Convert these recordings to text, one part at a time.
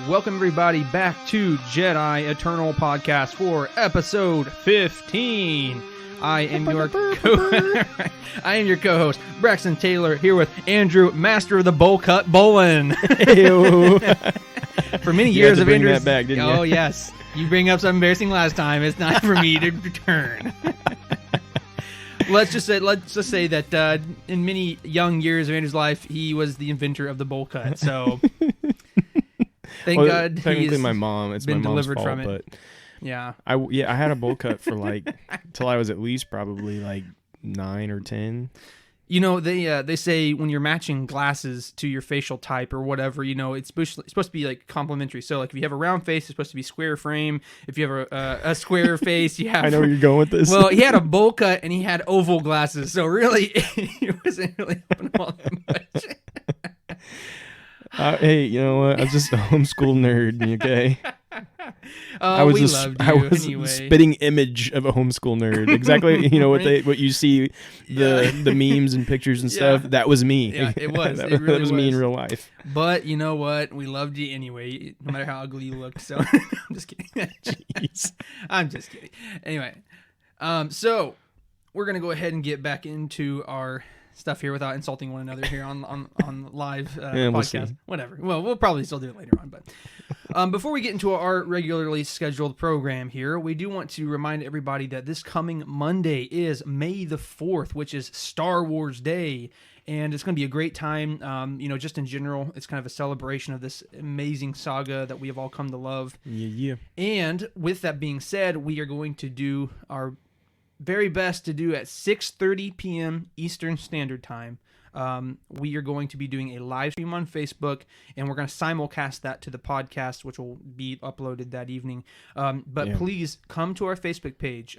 Welcome everybody back to Jedi Eternal Podcast for episode 15. I am your co-host Braxton Taylor, here with Andrew, master of the bowl cut, Bolin. For many years of Andrew's, that back, didn't you? Oh yes, you bring up something embarrassing last time. It's not for me to return. Let's just say that in many young years of Andrew's life, he was the inventor of the bowl cut. So. Thank God technically my mom. It's been my mom's delivered fault, from it. but yeah, I had a bowl cut for till I was at least probably 9 or 10. You know, they say when you're matching glasses to your facial type or whatever, you know, it's supposed to be complementary. So if you have a round face, it's supposed to be square frame. If you have a square face, you have. I know where you're going with this. Well, he had a bowl cut and he had oval glasses, so really, it wasn't really helping him all that much. Hey, you know what? I was just a homeschool nerd, okay? I was anyway. Spitting image of a homeschool nerd. Exactly, you know what you see the memes and pictures and stuff. That was me. Yeah, it was. that was me in real life. But you know what? We loved you anyway, no matter how ugly you looked. So I'm just kidding. Jeez. I'm just kidding. Anyway, so we're gonna go ahead and get back into our stuff here without insulting one another here on live podcast. Whatever. Well, we'll probably still do it later on. But before we get into our regularly scheduled program here, we do want to remind everybody that this coming Monday is May the 4th, which is Star Wars Day. And it's going to be a great time. Just in general, it's kind of a celebration of this amazing saga that we have all come to love. Yeah. And with that being said, we are going to do our very best to do at 6:30 p.m. Eastern Standard Time. We are going to be doing a live stream on Facebook, and we're going to simulcast that to the podcast, which will be uploaded that evening. Please come to our Facebook page.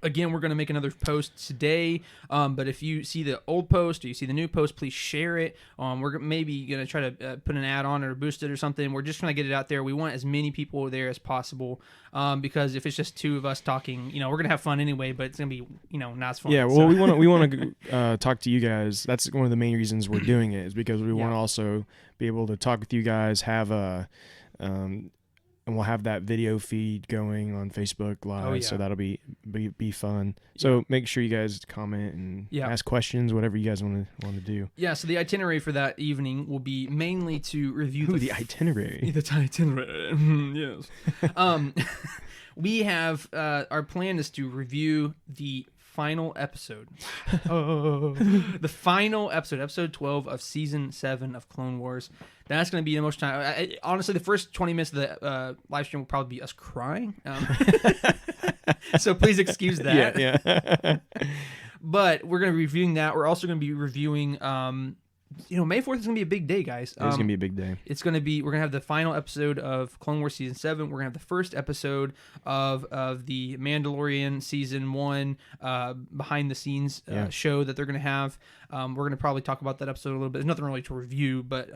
Again, we're going to make another post today, but if you see the old post or you see the new post, please share it. We're maybe going to try to put an ad on it or boost it or something. We're just trying to get it out there. We want as many people there as possible, because if it's just two of us talking, we're going to have fun anyway, but it's going to be, not as fun. Yeah, well, we want to talk to you guys. That's one of the main reasons we're doing it, is because we want to also be able to talk with you guys, have a... and we'll have that video feed going on Facebook Live, so that'll be fun. So make sure you guys comment and ask questions, whatever you guys want to do. Yeah. So the itinerary for that evening will be mainly to review the itinerary. The itinerary. Yes. We have our plan is to review the final episode. The final episode 12 of season 7 of Clone Wars. That's going to be the most time. Honestly, the first 20 minutes of the live stream will probably be us crying. So please excuse that. Yeah. But we're going to be reviewing that. We're also going to be reviewing... May 4th is going to be a big day, guys. It's going to be a big day. We're going to have the final episode of Clone Wars Season 7. We're going to have the first episode of the Mandalorian Season 1 behind-the-scenes show that they're going to have. We're going to probably talk about that episode a little bit. There's nothing really to review, but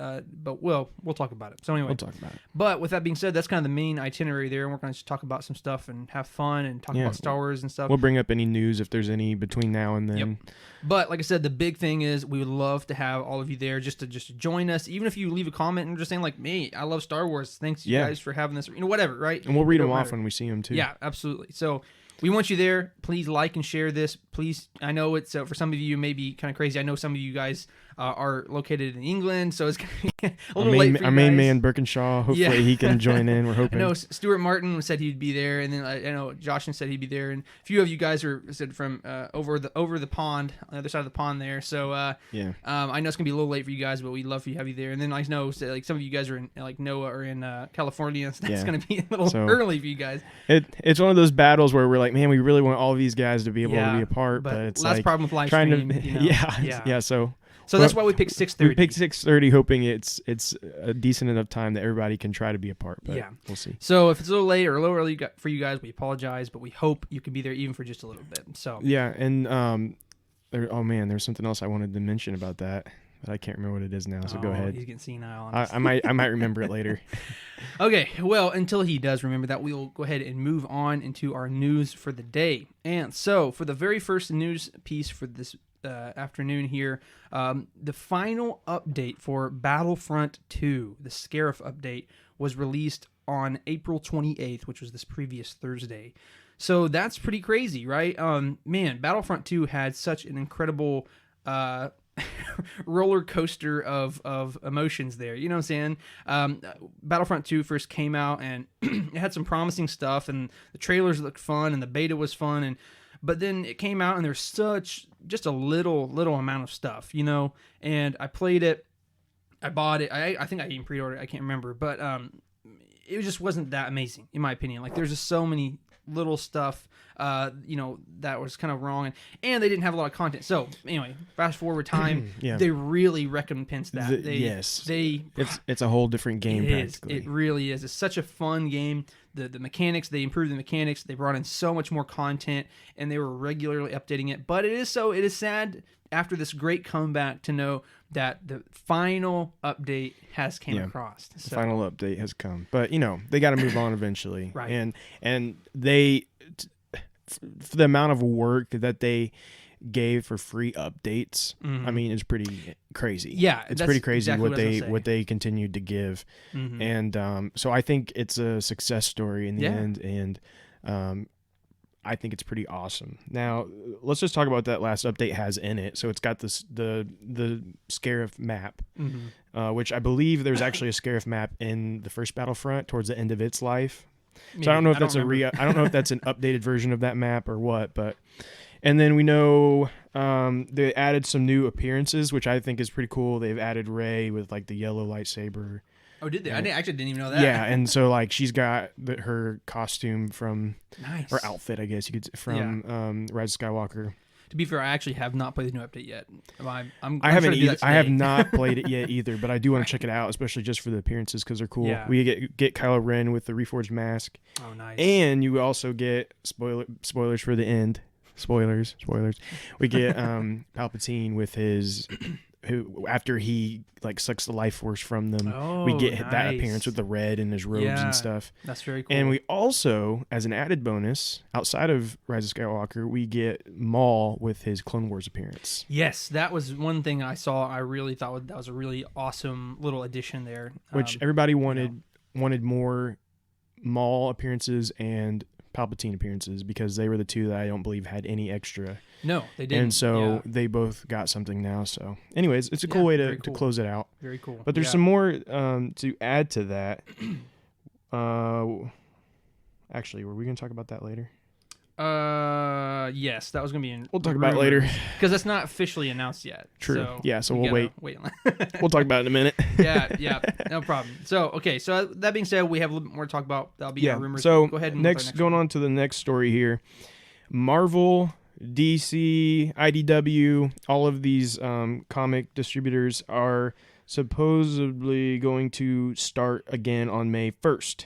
we'll talk about it. So anyway. We'll talk about it. But with that being said, that's kind of the main itinerary there, and we're going to just talk about some stuff and have fun and talk about Star Wars and stuff. We'll bring up any news if there's any between now and then. Yep. But like I said, the big thing is we would love to have all of you there just to join us. Even if you leave a comment and just saying me, I love Star Wars. Thanks you guys for having this. Whatever, right? And we'll read them off when we see them too. Yeah, absolutely. So we want you there. Please like and share this. Please, I know it's for some of you it may be kind of crazy. I know some of you guys are located in England, so it's a little late for you our main man, Birkinshaw, hopefully he can join in. We're hoping. I know Stuart Martin said he'd be there, and then I know Joshin said he'd be there, and a few of you guys are said from over the pond, on the other side of the pond there. So I know it's gonna be a little late for you guys, but we'd love to have you there. And then I know some of you guys are in Noah or in California, so that's gonna be a little early for you guys. It's one of those battles where we're like, man, we really want all of these guys to be able to be a part, but it's that's the problem with live stream. So that's why we picked 6:30. We picked 6:30, hoping it's a decent enough time that everybody can try to be a part. But we'll see. So if it's a little late or a little early for you guys, we apologize, but we hope you can be there even for just a little bit. So and there's something else I wanted to mention about that, but I can't remember what it is now. So go ahead. He's getting senile. I might remember it later. Okay, well, until he does remember that, we'll go ahead and move on into our news for the day. And so for the very first news piece for this afternoon here. The final update for Battlefront 2, the Scarif update, was released on April 28th, which was this previous Thursday. So that's pretty crazy, right? Man, Battlefront 2 had such an incredible roller coaster of emotions there. You know what I'm saying? Battlefront 2 first came out, and it had some promising stuff, and the trailers looked fun, and the beta was fun, but then it came out, and there's just a little amount of stuff, you know? And I played it, I bought it, I think I even pre-ordered it, I can't remember, but it just wasn't that amazing, in my opinion. Like, there's just so many little stuff, that was kind of wrong, and they didn't have a lot of content. So anyway, fast forward time, they really recompensed that. It's a whole different game. Practically, it really is. It's such a fun game. The mechanics, they improved the mechanics. They brought in so much more content, and they were regularly updating it. But it is sad after this great comeback to know that the final update has came across. So. The final update has come, but they got to move on eventually, right? And they, for the amount of work that they gave for free updates, I mean, it's pretty crazy. Yeah, it's pretty crazy exactly what they continued to give, and so I think it's a success story in the end, and I think it's pretty awesome. Now, let's just talk about what that last update has in it. So it's got the Scarif map, which I believe there's actually a Scarif map in the first Battlefront towards the end of its life. Maybe. So I don't know if that's I don't know if that's an updated version of that map or what, but. And then we know they added some new appearances, which I think is pretty cool. They've added Rey with like the yellow lightsaber. Oh, did they? I actually didn't even know that. Yeah, and so like she's got her costume from, or outfit, I guess you could say, from Rise of Skywalker. To be fair, I actually have not played the new update yet. I haven't either. I have not played it yet either, but I do want to check it out, especially just for the appearances because they're cool. Yeah. We get Kylo Ren with the reforged mask. Oh, nice. And you also get spoilers for the end. Spoilers. We get Palpatine with his. Who after he like sucks the life force from them, we get that appearance with the red and his robes and stuff. That's very cool. And we also, as an added bonus, outside of Rise of Skywalker, we get Maul with his Clone Wars appearance. Yes, that was one thing I saw. I really thought that was a really awesome little addition there. Which everybody wanted more Maul appearances and Palpatine appearances because they were the two that I don't believe had any extra. No, they didn't. And so they both got something now. So anyways, it's a cool way to close it out. Very cool. But there's some more to add to that. Actually, were we going to talk about that later? Yes, that was going to be we'll talk about it later. Because it's not officially announced yet. True. So yeah, so we'll wait. We'll talk about it in a minute. yeah, no problem. So, okay, so that being said, we have a little bit more to talk about. That'll be our rumors. So go ahead and going on to the next story here. Marvel, DC, IDW, all of these comic distributors are supposedly going to start again on May 1st.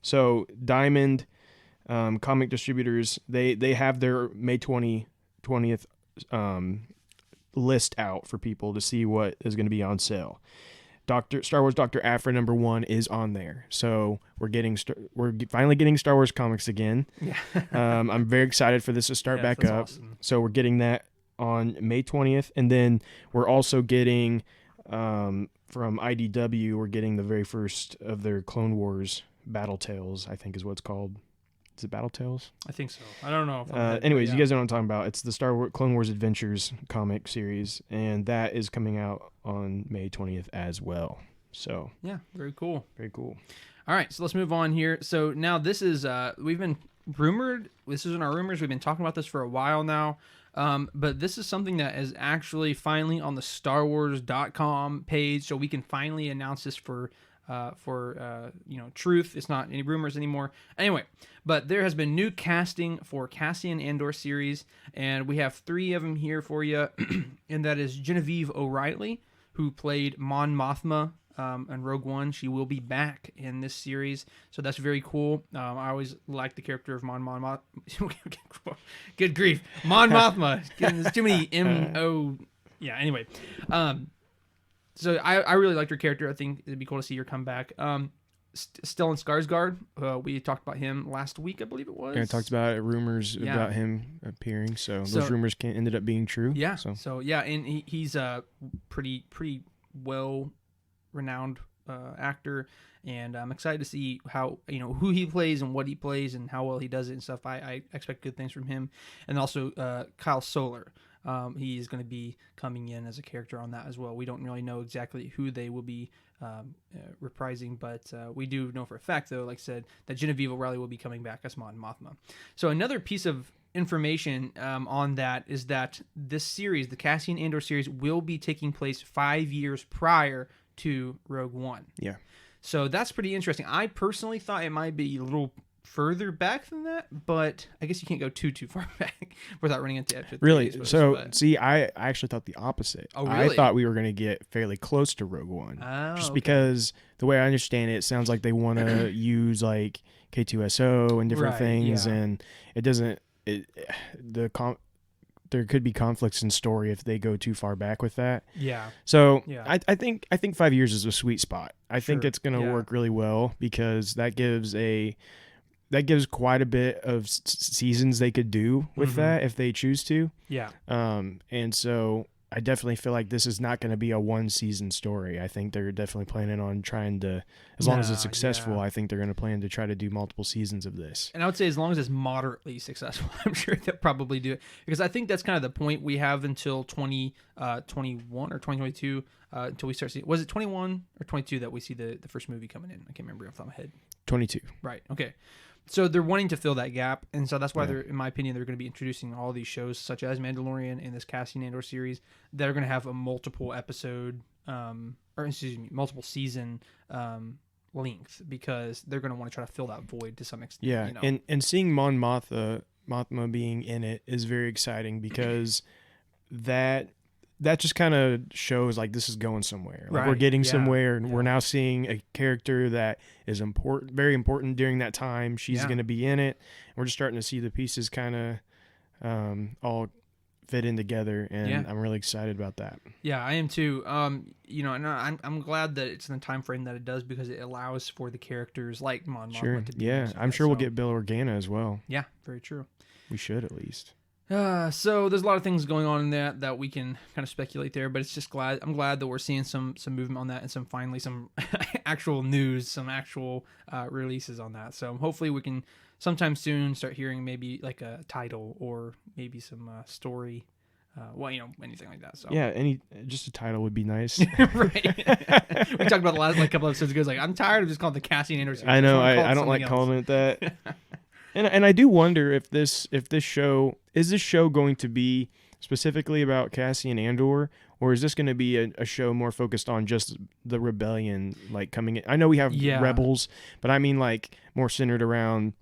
So Diamond comic distributors, they have their May 20th list out for people to see what is going to be on sale. Star Wars Dr. Aphra #1 is on there, so we're finally getting Star Wars comics again. Yeah. I'm very excited for this to start back up. Awesome. So we're getting that on May 20th, and then we're also getting from IDW. We're getting the very first of their Clone Wars Battle Tales, I think is what it's called. Is it Battle Tales? I think so. I don't know. Anyways, you guys know what I'm talking about. It's the Star Wars Clone Wars Adventures comic series, and that is coming out on May 20th as well. So yeah, very cool. Very cool. All right, so let's move on here. So now this is we've been rumored. This is in our rumors. We've been talking about this for a while now. But this is something that is actually finally on the StarWars.com page, so we can finally announce this for truth. It's not any rumors anymore. Anyway, but there has been new casting for Cassian Andor series, and we have 3 of them here for you, and that is Genevieve O'Reilly, who played Mon Mothma in Rogue One. She will be back in this series, so that's very cool. I always like the character of Mon Mothma. Good grief, Mon Mothma. There's too many M-O. Yeah, anyway. So I really liked her character. I think it'd be cool to see her come back. Stellan Skarsgård. We talked about him last week, I believe it was. Yeah, I talked about rumors about him appearing. So those rumors ended up being true. Yeah. So yeah, and he's a pretty well renowned actor, and I'm excited to see how who he plays and what he plays and how well he does it and stuff. I expect good things from him, and also Kyle Soller. He is going to be coming in as a character on that as well. We don't really know exactly who they will be reprising, but we do know for a fact, though, like I said, that Genevieve O'Reilly will be coming back as Mon Mothma. So another piece of information on that is that this series, the Cassian Andor series, will be taking place 5 years prior to Rogue One. Yeah. So that's pretty interesting. I personally thought it might be a little further back than that, but I guess you can't go too far back without running into episode 3, really. I suppose, So but... see, I actually thought the opposite. Oh, really? I thought we were going to get fairly close to Rogue One, just because the way I understand it sounds like they want to use like K2SO and different things, and it doesn't. There could be conflicts in story if they go too far back with that. Yeah. So I think 5 years is a sweet spot. I think it's going to work really well because that gives quite a bit of seasons they could do with that if they choose to. Yeah. And so I definitely feel like this is not going to be a one season story. I think they're definitely planning on trying to, as long as it's successful, I think they're going to plan to try to do multiple seasons of this. And I would say as long as it's moderately successful, I'm sure they'll probably do it, because I think that's kind of the point we have until 2021 or 2022 until we start seeing. Was it 21 or 22 that we see the first movie coming in? I can't remember off the top of my head. 22. Right. Okay. So they're wanting to fill that gap, and so that's why they're, in my opinion, they're going to be introducing all these shows, such as Mandalorian and this Cassian Andor series, that are going to have a multiple episode, multiple season length, because they're going to want to try to fill that void to some extent. Yeah, and seeing Mon Mothma being in it is very exciting because that just kind of shows like this is going somewhere. Like we're getting somewhere, and we're now seeing a character that is important, very important during that time. She's going to be in it. We're just starting to see the pieces kind of all fit in together, and I'm really excited about that. Yeah, I am too. And I'm glad that it's in the time frame that it does, because it allows for the characters like Mon Mothma to be. Yeah, I'm sure we'll get Bail Organa as well. Yeah, very true. We should at least. So there's a lot of things going on in that we can kind of speculate there, but it's just I'm glad that we're seeing some movement on that, and some actual news, some actual releases on that. So hopefully we can sometime soon start hearing maybe like a title or maybe some story, anything like that. So just a title would be nice. Right. We talked about the last couple episodes ago. It's like, I'm tired of just calling the Cassian Andor series. I know. I don't like calling it that. And I do wonder if this show going to be specifically about Cassian Andor, or is this going to be a show more focused on just the rebellion, like coming in? I know we have rebels, but I mean like more centered around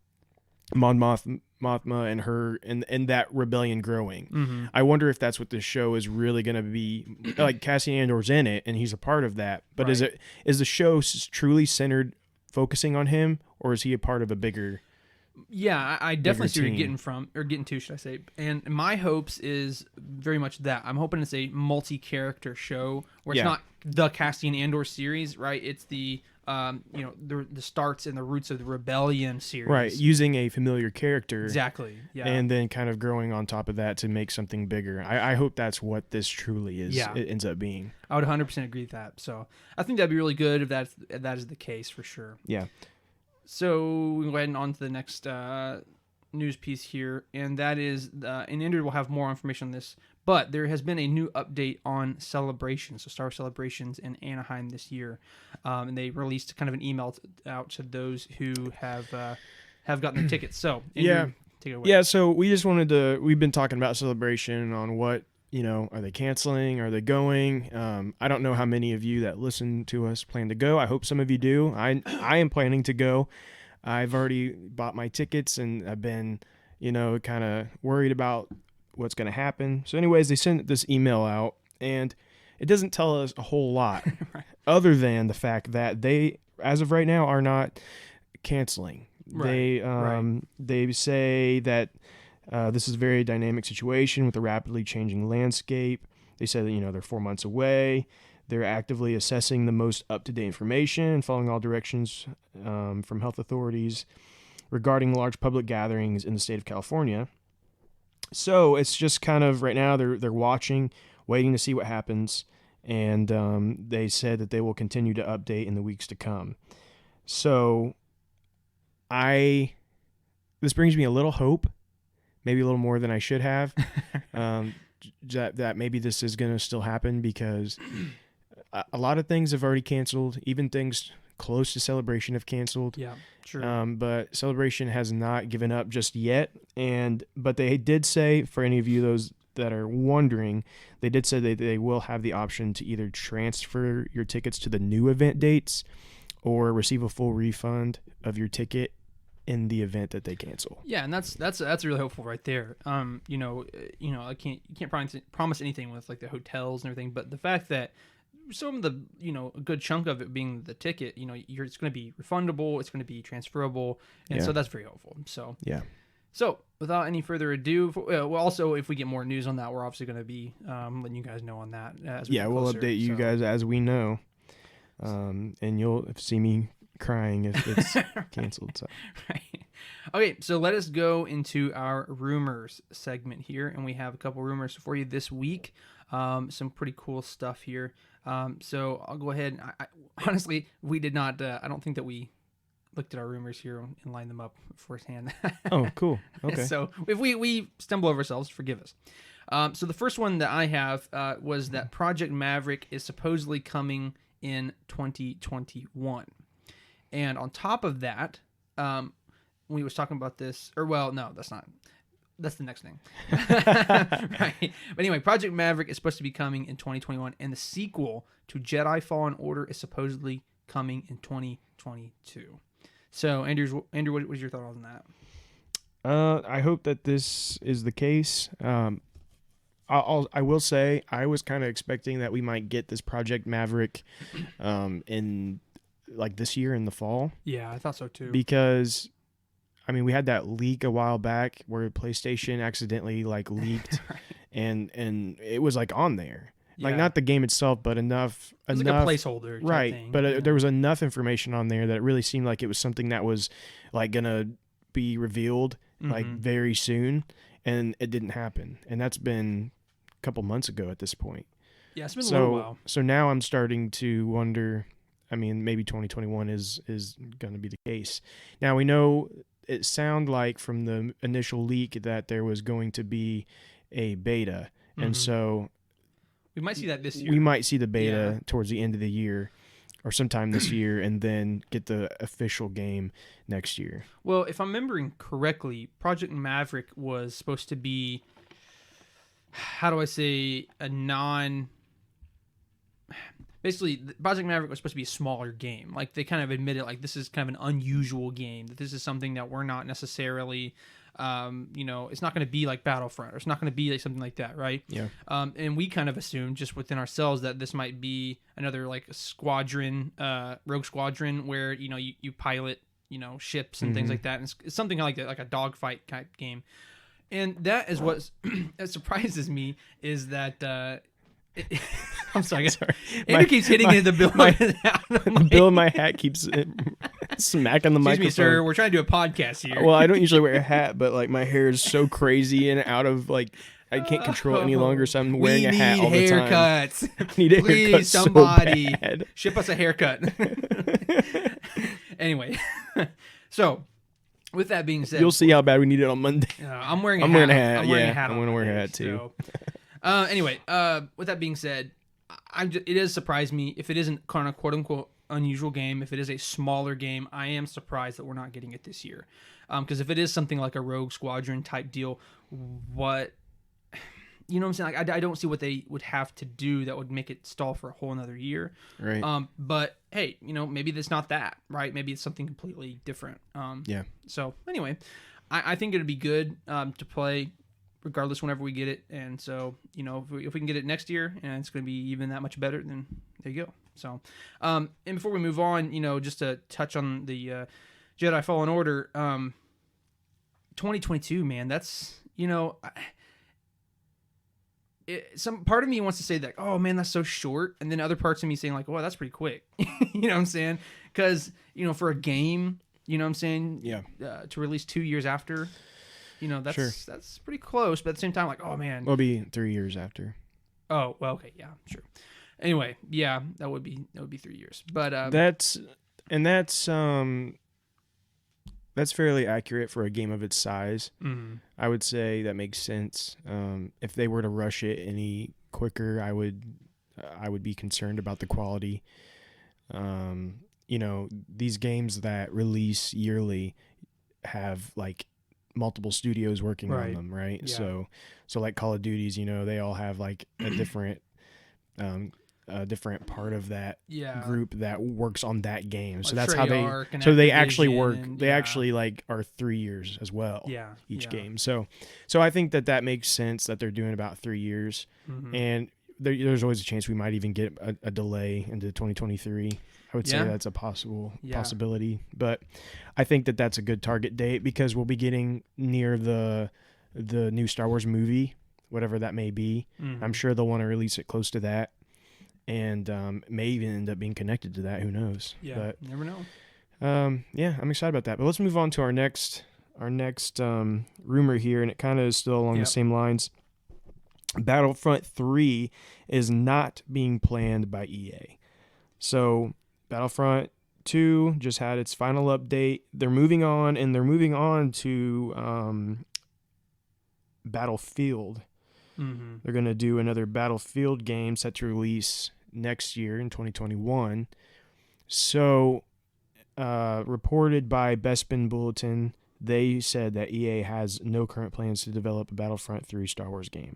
Mon Mothma and her and that rebellion growing. Mm-hmm. I wonder if that's what this show is really going to be. Like Cassian Andor's in it, and he's a part of that. But is the show truly centered, focusing on him, or is he a part of a bigger? Yeah, I definitely see what you're getting to, should I say. And my hopes is very much that. I'm hoping it's a multi-character show where it's not the Cassian Andor series, right? It's the the starts and the roots of the Rebellion series. Right, using a familiar character. Exactly, yeah. And then kind of growing on top of that to make something bigger. I hope that's what this truly is. Yeah. It ends up being. I would 100% agree with that. So I think that'd be really good if that is the case, for sure. Yeah. So we can go ahead and on to the next news piece here, and that is, and Andrew will have more information on this, but there has been a new update on celebrations, so Star Wars Celebrations in Anaheim this year, and they released kind of an email out to those who have gotten their tickets. So Andrew, take it away. Yeah, so we've been talking about Celebration on what, are they canceling? Are they going? I don't know how many of you that listen to us plan to go. I hope some of you do. I am planning to go. I've already bought my tickets, and I've been, kind of worried about what's going to happen. So anyways, they sent this email out, and it doesn't tell us a whole lot right. other than the fact that they, as of right now, are not canceling. Right. They say that this is a very dynamic situation with a rapidly changing landscape. They said that, they're 4 months away. They're actively assessing the most up-to-date information and following all directions from health authorities regarding large public gatherings in the state of California. So it's just kind of right now they're watching, waiting to see what happens, and they said that they will continue to update in the weeks to come. So this brings me a little hope, maybe a little more than I should have, that maybe this is going to still happen, because a lot of things have already canceled. Even things close to Celebration have canceled. Yeah, true. But Celebration has not given up just yet. But they did say, for any of you those that are wondering, they did say that they will have the option to either transfer your tickets to the new event dates or receive a full refund of your ticket in the event that they cancel. Yeah, and that's really hopeful right you know, you can't promise anything with like the hotels and everything, but the fact that some of the, you know, a good chunk of it being the ticket, you know, it's going to be refundable, it's going to be transferable, and so that's very helpful. So yeah. So without any further ado, well, also if we get more news on that, we're obviously going to be letting you guys know on that. As we get we'll closer, update you guys as we know, and you'll see me crying if it's canceled. So. Right. Okay, so let us go into our rumors segment here, and we have a couple rumors for you this week. Some pretty cool stuff here. So I'll go ahead. I honestly, we did not. I don't think that we looked at our rumors here and lined them up firsthand. Oh, cool. Okay. So if we stumble over ourselves, forgive us. So the first one that I have was that Project Maverick is supposedly coming in 2021. And on top of that, we was talking about this, or well, no, that's not. That's the next thing. Right. But anyway, Project Maverick is supposed to be coming in 2021, and the sequel to Jedi Fallen Order is supposedly coming in 2022. So, Andrew, what was your thought on that? I hope that this is the case. I will say I was kind of expecting that we might get this Project Maverick in like this year in the fall. Yeah, I thought so too. Because I mean, we had that leak a while back where PlayStation accidentally like leaked, Right. and it was like on there, like Yeah. not the game itself, but enough, It's like a placeholder, type right? thing. But Yeah. there was enough information on there that it really seemed like it was something that was like gonna be revealed like very soon, and it didn't happen, and that's been a couple months ago at this point. Yeah, it's been a little while. So now I'm starting to wonder. I mean, maybe 2021 is going to be the case. Now we know it sounded like from the initial leak that there was going to be a beta, and so we might see that this year. We might see the beta towards the end of the year or sometime this year, and then get the official game next year. Well, if I'm remembering correctly, Project Maverick was supposed to be, how do I say, basically, Project Maverick was supposed to be a smaller game. Like, they kind of admitted, like, this is kind of an unusual game, that this is something that we're not necessarily, it's not going to be like Battlefront, or it's not going to be like something like that, right? Yeah. And we kind of assumed just within ourselves that this might be another, like, squadron, rogue squadron, where, you pilot, ships and things like that. And it's something like that, like a dogfight type game. And that is what that surprises me, is that... I'm sorry. Andrew keeps hitting the bill. The bill in my hat keeps smacking the microphone. Excuse me, sir. We're trying to do a podcast here. Well, I don't usually wear a hat, but like my hair is so crazy and out of like I can't control it any longer, so I'm wearing a hat all the time. Haircuts. I need a Please, haircut somebody so bad. ship us a haircut. Anyway, so with that being said, you'll see how bad we need it on Monday. I'm wearing a hat. I'm wearing a hat. I'm wearing yeah, a hat. I'm going to wear a hat too. So. Anyway, with that being said, it does surprise me if it isn't kind of quote unquote unusual game. If it is a smaller game, I am surprised that we're not getting it this year. Because if it is something like a Rogue Squadron type deal, what I'm saying? Like, I don't see what they would have to do that would make it stall for a whole another year. Right. But hey, maybe it's not that, right? Maybe it's something completely different. Yeah. So anyway, I think it'd be good to play regardless whenever we get it. And so, if we can get it next year and it's going to be even that much better, then there you go. So, and before we move on, just to touch on the Jedi Fallen Order, 2022, man, that's, some part of me wants to say that, oh man, that's so short, and then other parts of me saying like, well, that's pretty quick. You know what I'm saying? Because for a game, you know what I'm saying? Yeah. To release 2 years after, that's Sure. that's pretty close. But at the same time, like, oh man. It'll be 3 years after. Oh well, okay, yeah, sure. Anyway, yeah, that would be 3 years. But that's fairly accurate for a game of its size. mm-hmm. I would say that makes sense. If they were to rush it any quicker, I would be concerned about the quality. These games that release yearly have like multiple studios working on them, right? Yeah. So like Call of Duties, they all have like a different part of that group that works on that game. So that's how they actually work. They actually like are 3 years as well. Yeah. Each game. So I think that makes sense that they're doing about 3 years, mm-hmm. and there's always a chance we might even get a delay into 2023. I would say that's a possibility, but I think that's a good target date because we'll be getting near the new Star Wars movie, whatever that may be. Mm-hmm. I'm sure they'll want to release it close to that, and may even end up being connected to that. Who knows? Yeah, but you never know. I'm excited about that. But let's move on to our next rumor here, and it kind of is still along the same lines. Battlefront 3 is not being planned by EA. So Battlefront 2 just had its final update. They're moving on to Battlefield. Mm-hmm. They're going to do another Battlefield game set to release next year in 2021. So, reported by Bespin Bulletin, they said that EA has no current plans to develop a Battlefront 3 Star Wars game.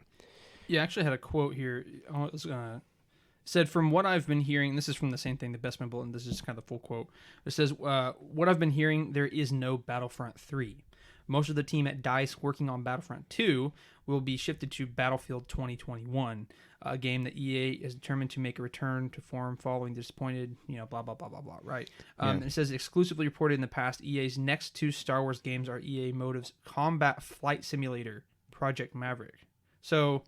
Yeah, I actually had a quote here. It said, from what I've been hearing, this is from the same thing, the Bespin Bulletin, this is kind of the full quote. It says, what I've been hearing, there is no Battlefront 3. Most of the team at DICE working on Battlefront 2 will be shifted to Battlefield 2021, a game that EA is determined to make a return to form following the disappointed, blah, blah, blah, blah, blah, right? It says, exclusively reported in the past, EA's next 2 Star Wars games are EA Motive's Combat Flight Simulator, Project Maverick. So,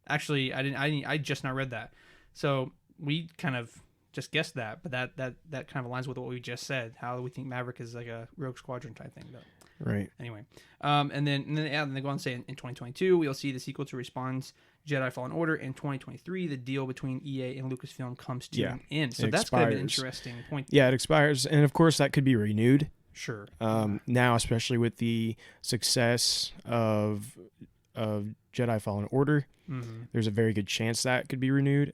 actually, I just now read that. So, we kind of just guessed that, but that kind of aligns with what we just said, how we think Maverick is like a Rogue Squadron type thing, though. Right. Anyway, and then they go on to say in 2022 we'll see the sequel to Respawn's Jedi Fallen Order. In 2023, the deal between EA and Lucasfilm comes to an end. So that's kind of an interesting point. Yeah, it expires, and of course that could be renewed. Sure. Now, especially with the success of Jedi Fallen Order, there's a very good chance that could be renewed.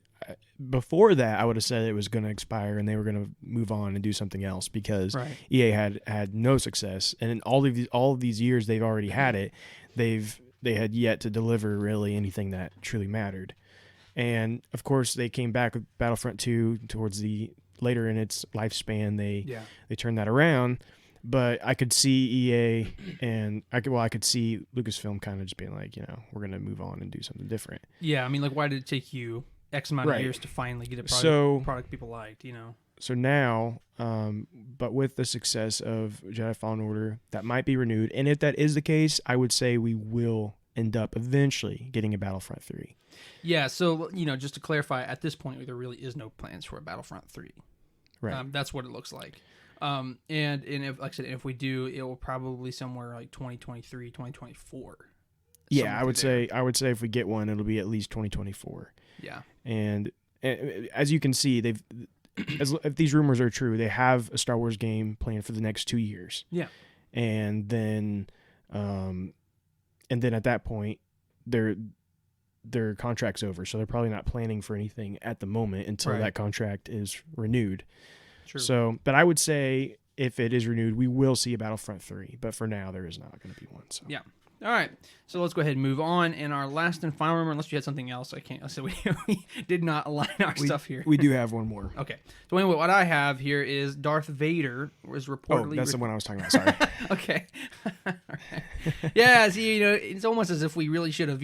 Before that, I would have said it was going to expire and they were going to move on and do something else because EA had no success, and in all of these years they've already had it, they had yet to deliver really anything that truly mattered. And of course, they came back with Battlefront 2 towards the later in its lifespan. They turned that around. But I could see EA and I could see Lucasfilm kind of just being like, we're going to move on and do something different. Yeah, I mean, like, why did it take you X amount of years to finally get a product people liked, So now, but with the success of Jedi Fallen Order, that might be renewed. And if that is the case, I would say we will end up eventually getting a Battlefront 3. Yeah, so, just to clarify, at this point, there really is no plans for a Battlefront 3. Right. That's what it looks like. And if, like I said, if we do, it will probably somewhere like 2023, 2024. Yeah, I would say if we get one, it'll be at least 2024. Yeah. And as you can see, if these rumors are true, they have a Star Wars game planned for the next 2 years. Yeah. And then at that point, their contract's over, so they're probably not planning for anything at the moment until that contract is renewed. True. So, but I would say if it is renewed, we will see a Battlefront 3. But for now, there is not going to be one. So. Yeah. All right. So let's go ahead and move on. And our last and final rumor, unless you had something else, so we did not align our stuff here. We do have one more. Okay. So anyway, what I have here is Darth Vader was reportedly... Oh, that's the one I was talking about. Sorry. Okay. All right. Yeah, see, it's almost as if we really should have,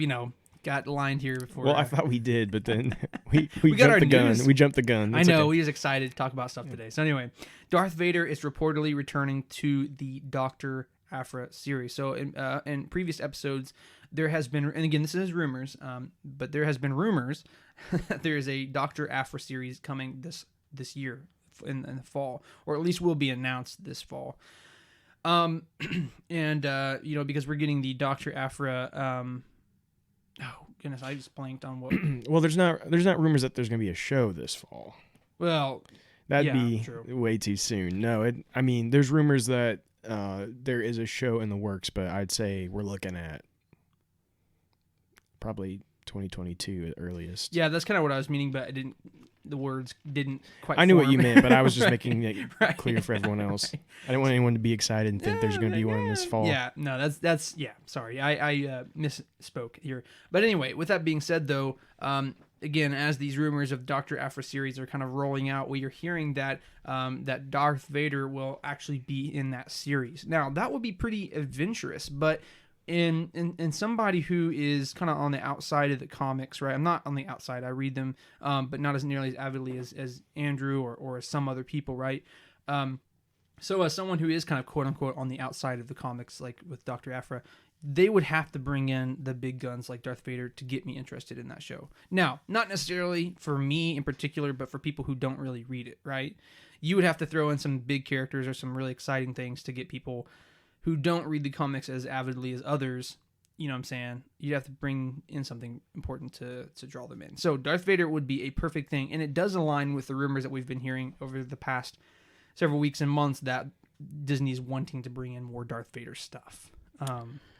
got lined here before. Well, I thought we did, but then we got our jumped the gun. news. We jumped the gun. That's I know. Okay. We just excited to talk about stuff today. So anyway, Darth Vader is reportedly returning to the Doctor Aphra series. So in previous episodes, there has been, and again, this is rumors, but there has been rumors that there is a Dr. Aphra series coming this year in the fall, or at least will be announced this fall. And because we're getting the Dr. Aphra. Oh goodness, I just blanked on what. Well, there's not rumors that there's going to be a show this fall. Well, that'd be true. Way too soon. No, there's rumors that there is a show in the works, but I'd say we're looking at probably 2022 at earliest. Yeah, that's kind of what I was meaning, but the words didn't quite. I knew form. what you meant, but I was just making it Right. clear for everyone else. Right. I didn't want anyone to be excited and think there's going to be one this fall. Yeah, no, that's sorry, I misspoke here. But anyway, with that being said, though, again, as these rumors of Dr. Aphra series are kind of rolling out, we are hearing that that Darth Vader will actually be in that series. Now, that would be pretty adventurous, but in somebody who is kind of on the outside of the comics, right? I'm not on the outside. I read them, but not as nearly as avidly as Andrew or as some other people, right? So as someone who is kind of quote unquote on the outside of the comics, like with Dr. Aphra, they would have to bring in the big guns like Darth Vader to get me interested in that show. Now, not necessarily for me in particular, but for people who don't really read it, right? You would have to throw in some big characters or some really exciting things to get people who don't read the comics as avidly as others, you know what I'm saying? You'd have to bring in something important to draw them in. So Darth Vader would be a perfect thing, and it does align with the rumors that we've been hearing over the past several weeks and months that Disney's wanting to bring in more Darth Vader stuff.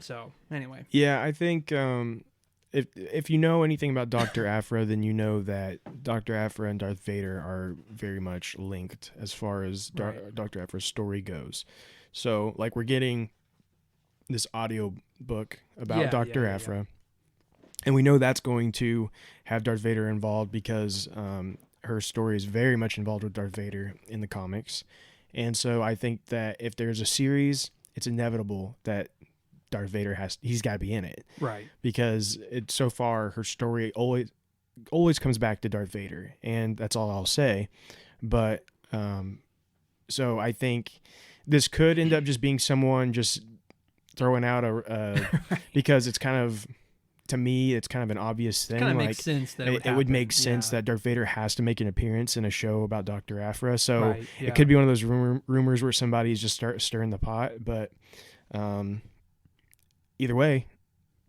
So anyway. Yeah, I think if you know anything about Dr. Aphra, then you know that Dr. Aphra and Darth Vader are very much linked as far as Right. Dr. Aphra's story goes. So, like, we're getting this audio book about Dr. Aphra, and we know that's going to have Darth Vader involved because her story is very much involved with Darth Vader in the comics. And so I think that if there's a series, it's inevitable that Darth Vader he's got to be in it. Right. Because so far her story always comes back to Darth Vader, and that's all I'll say. But so I think this could end up just being someone just throwing out because it's kind of, to me, it's kind of an obvious thing. Kind of makes sense that it would make sense that Darth Vader has to make an appearance in a show about Dr. Aphra. So Right, yeah. it could be one of those rumors where somebody's just stirring the pot. But either way,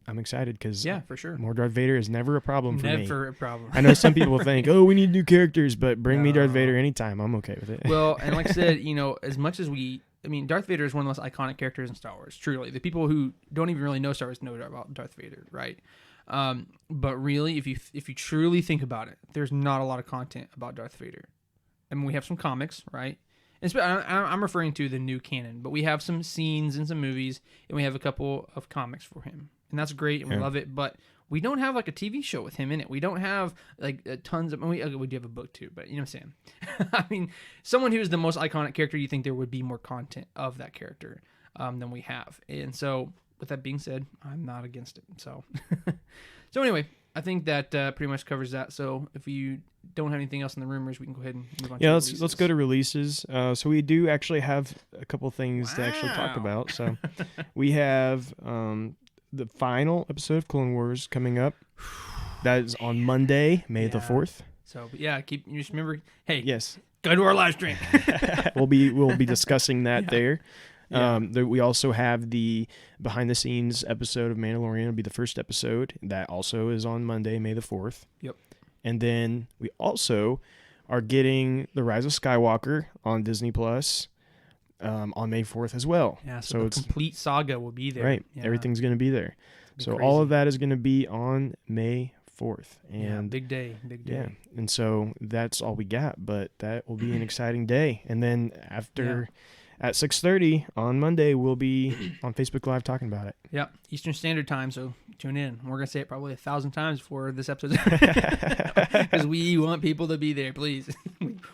I'm excited because for sure. more Darth Vader is never a problem for me. Never a problem. I know some people think, oh, we need new characters, but bring me Darth Vader anytime. I'm okay with it. Well, and like I said, as much as Darth Vader is one of the most iconic characters in Star Wars. Truly, the people who don't even really know Star Wars know about Darth Vader, right? But really, if you truly think about it, there's not a lot of content about Darth Vader. I mean, we have some comics, right? And I'm referring to the new canon, but we have some scenes in some movies, and we have a couple of comics for him, and that's great, and we love it. But we don't have like a TV show with him in it. We don't have like tons of. We do have a book too, but you know what I'm saying. I mean, someone who's the most iconic character, you think there would be more content of that character than we have. And so, with that being said, I'm not against it. So, anyway, I think that pretty much covers that. So, if you don't have anything else in the rumors, we can go ahead and move on. Yeah, let's go to releases. So we do actually have a couple things to actually talk about. So we have the final episode of Clone Wars coming up. That is on Monday, May the 4th. So you just remember, hey, yes, go to our live stream. we'll be discussing that there. Yeah. We also have the behind the scenes episode of Mandalorian. It'll be the first episode. That also is on Monday, May the 4th. Yep. And then we also are getting The Rise of Skywalker on Disney Plus on May 4th as well. Yeah, so it's complete saga will be there. Right. Yeah. Everything's going to be there. So crazy. all of that is going to be on May 4th. And big day. Yeah. And so that's all we got, but that will be an exciting day. And then after at 6:30 on Monday, we'll be on Facebook Live talking about it. Yep, Eastern Standard Time, so tune in. We're going to say it probably 1,000 times before this episode because we want people to be there, please.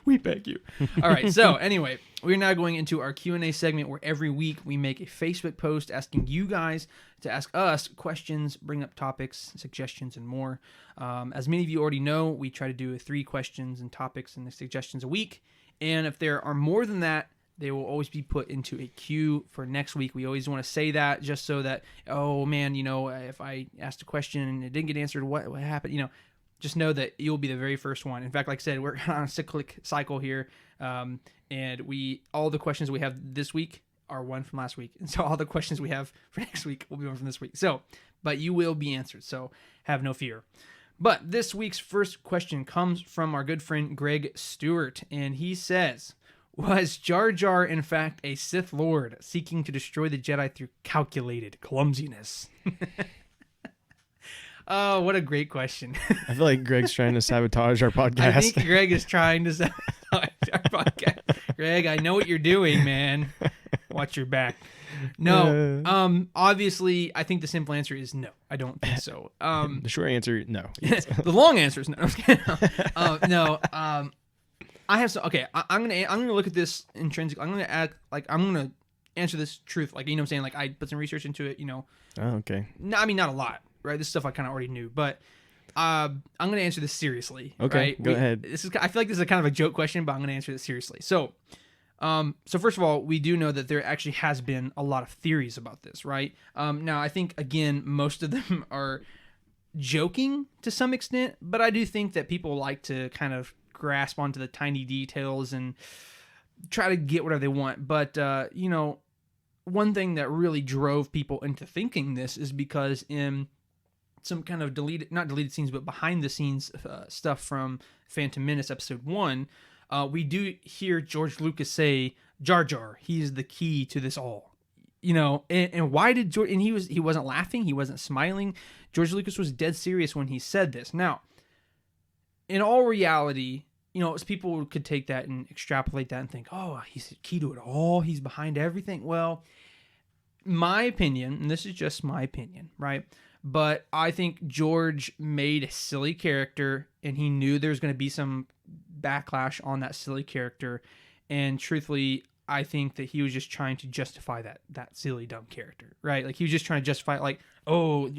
we beg you. All right, so anyway, we're now going into our Q&A segment where every week we make a Facebook post asking you guys to ask us questions, bring up topics, suggestions, and more. As many of you already know, we try to do 3 questions and topics and suggestions a week, and if there are more than that, They will always be put into a queue for next week. We always want to say that just so that, oh man, if I asked a question and it didn't get answered, what happened? Just know that you'll be the very first one. In fact, like I said, we're on a cyclic cycle here, and all the questions we have this week are one from last week, and so all the questions we have for next week will be one from this week. So, but you will be answered, so have no fear. But this week's first question comes from our good friend Greg Stewart, and he says, was Jar Jar in fact a Sith Lord seeking to destroy the Jedi through calculated clumsiness? Oh, what a great question. I feel like Greg's trying to sabotage our podcast. I think Greg is trying to sabotage our podcast. Greg, I know what you're doing, man. Watch your back. No, obviously, I think the simple answer is no. I don't think so. The short answer, no. The long answer is no. No. I have some. Okay, I'm gonna look at this intrinsic. I'm gonna act like I'm gonna answer this truth. Like, you know what I'm saying? Like, I put some research into it. Oh, okay. No, I mean, not a lot, right? This stuff I kind of already knew, but I'm gonna answer this seriously. Okay, right? go ahead. I feel like this is a kind of a joke question, but I'm gonna answer this seriously. So first of all, we do know that there actually has been a lot of theories about this, right? Now, I think, again, most of them are joking to some extent, but I do think that people like to kind of grasp onto the tiny details and try to get whatever they want. But, one thing that really drove people into thinking this is because in some kind of not deleted scenes, but behind the scenes stuff from Phantom Menace Episode 1, we do hear George Lucas say, Jar Jar, he is the key to this all. And why did George, and he wasn't laughing, he wasn't smiling. George Lucas was dead serious when he said this. Now, in all reality, people could take that and extrapolate that and think, oh, he's the key to it all, he's behind everything. Well, my opinion, and this is just my opinion, right? But I think George made a silly character, and he knew there was going to be some backlash on that silly character. And truthfully, I think that he was just trying to justify that silly, dumb character, right? Like, he was just trying to justify it, like, oh,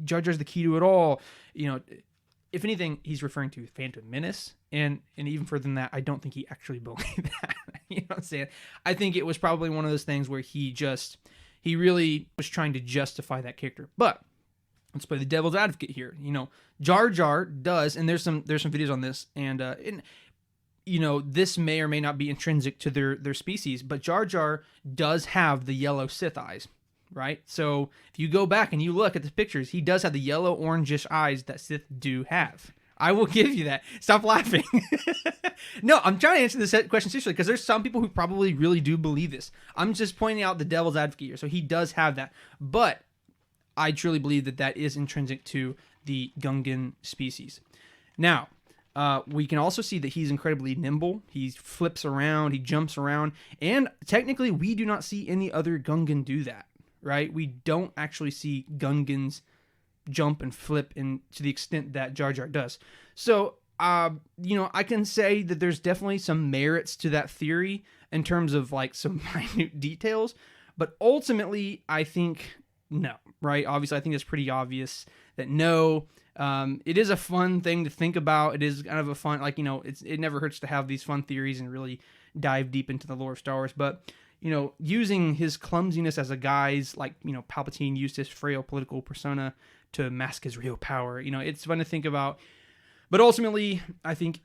Jar Jar's the key to it all. If anything, he's referring to Phantom Menace, and even further than that, I don't think he actually believed that. You know what I'm saying? I think it was probably one of those things where he really was trying to justify that character. But let's play the devil's advocate here. Jar Jar does, and there's some videos on this, and this may or may not be intrinsic to their species, but Jar Jar does have the yellow Sith eyes, right? So if you go back and you look at the pictures, he does have the yellow orangish eyes that Sith do have. I will give you that. Stop laughing. No, I'm trying to answer this question seriously because there's some people who probably really do believe this. I'm just pointing out the devil's advocate here. So he does have that. But I truly believe that is intrinsic to the Gungan species. Now, we can also see that he's incredibly nimble. He flips around, he jumps around, and technically we do not see any other Gungan do that, right? We don't actually see Gungans jump and flip to the extent that Jar Jar does. So, I can say that there's definitely some merits to that theory in terms of like some minute details, but ultimately I think no, right? Obviously, I think it's pretty obvious that no. It is a fun thing to think about. It is kind of a fun, it never hurts to have these fun theories and really dive deep into the lore of Star Wars. But, using his clumsiness as a guise, like, Palpatine used his frail political persona to mask his real power. It's fun to think about. But ultimately, I think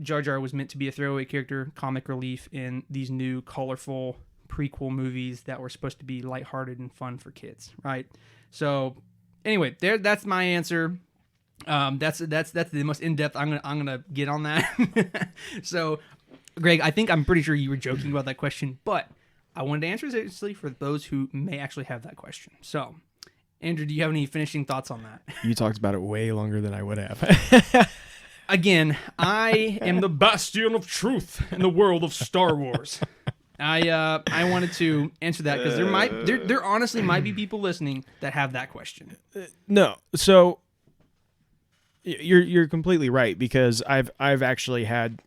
Jar Jar was meant to be a throwaway character, comic relief in these new, colorful prequel movies that were supposed to be lighthearted and fun for kids, right? So, anyway, that's my answer. That's the most in-depth I'm gonna get on that. So, Greg, I'm pretty sure you were joking about that question, but I wanted to answer seriously for those who may actually have that question. So, Andrew, do you have any finishing thoughts on that? You talked about it way longer than I would have. Again, I am the bastion of truth in the world of Star Wars. I wanted to answer that because there honestly might be people listening that have that question. No, so you're completely right, because I've actually had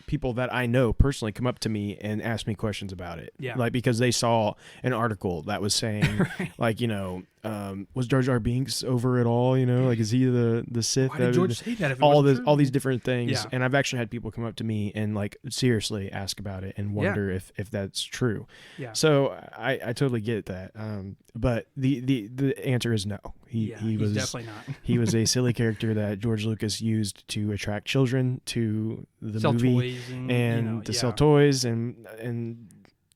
people that I know personally come up to me and ask me questions about it. Yeah. Like, because they saw an article that was saying, Right. like, was Jar Jar Binks over it all? You know, like is he the Sith? Why did George say that? If it all wasn't this, true? all these different things, Yeah. and I've actually had people come up to me and like seriously ask about it and wonder if that's true. Yeah. So I totally get that. But the answer is no. He was definitely not. he was a silly character that George Lucas used to attract children to the Sell movie toys and, and to sell toys and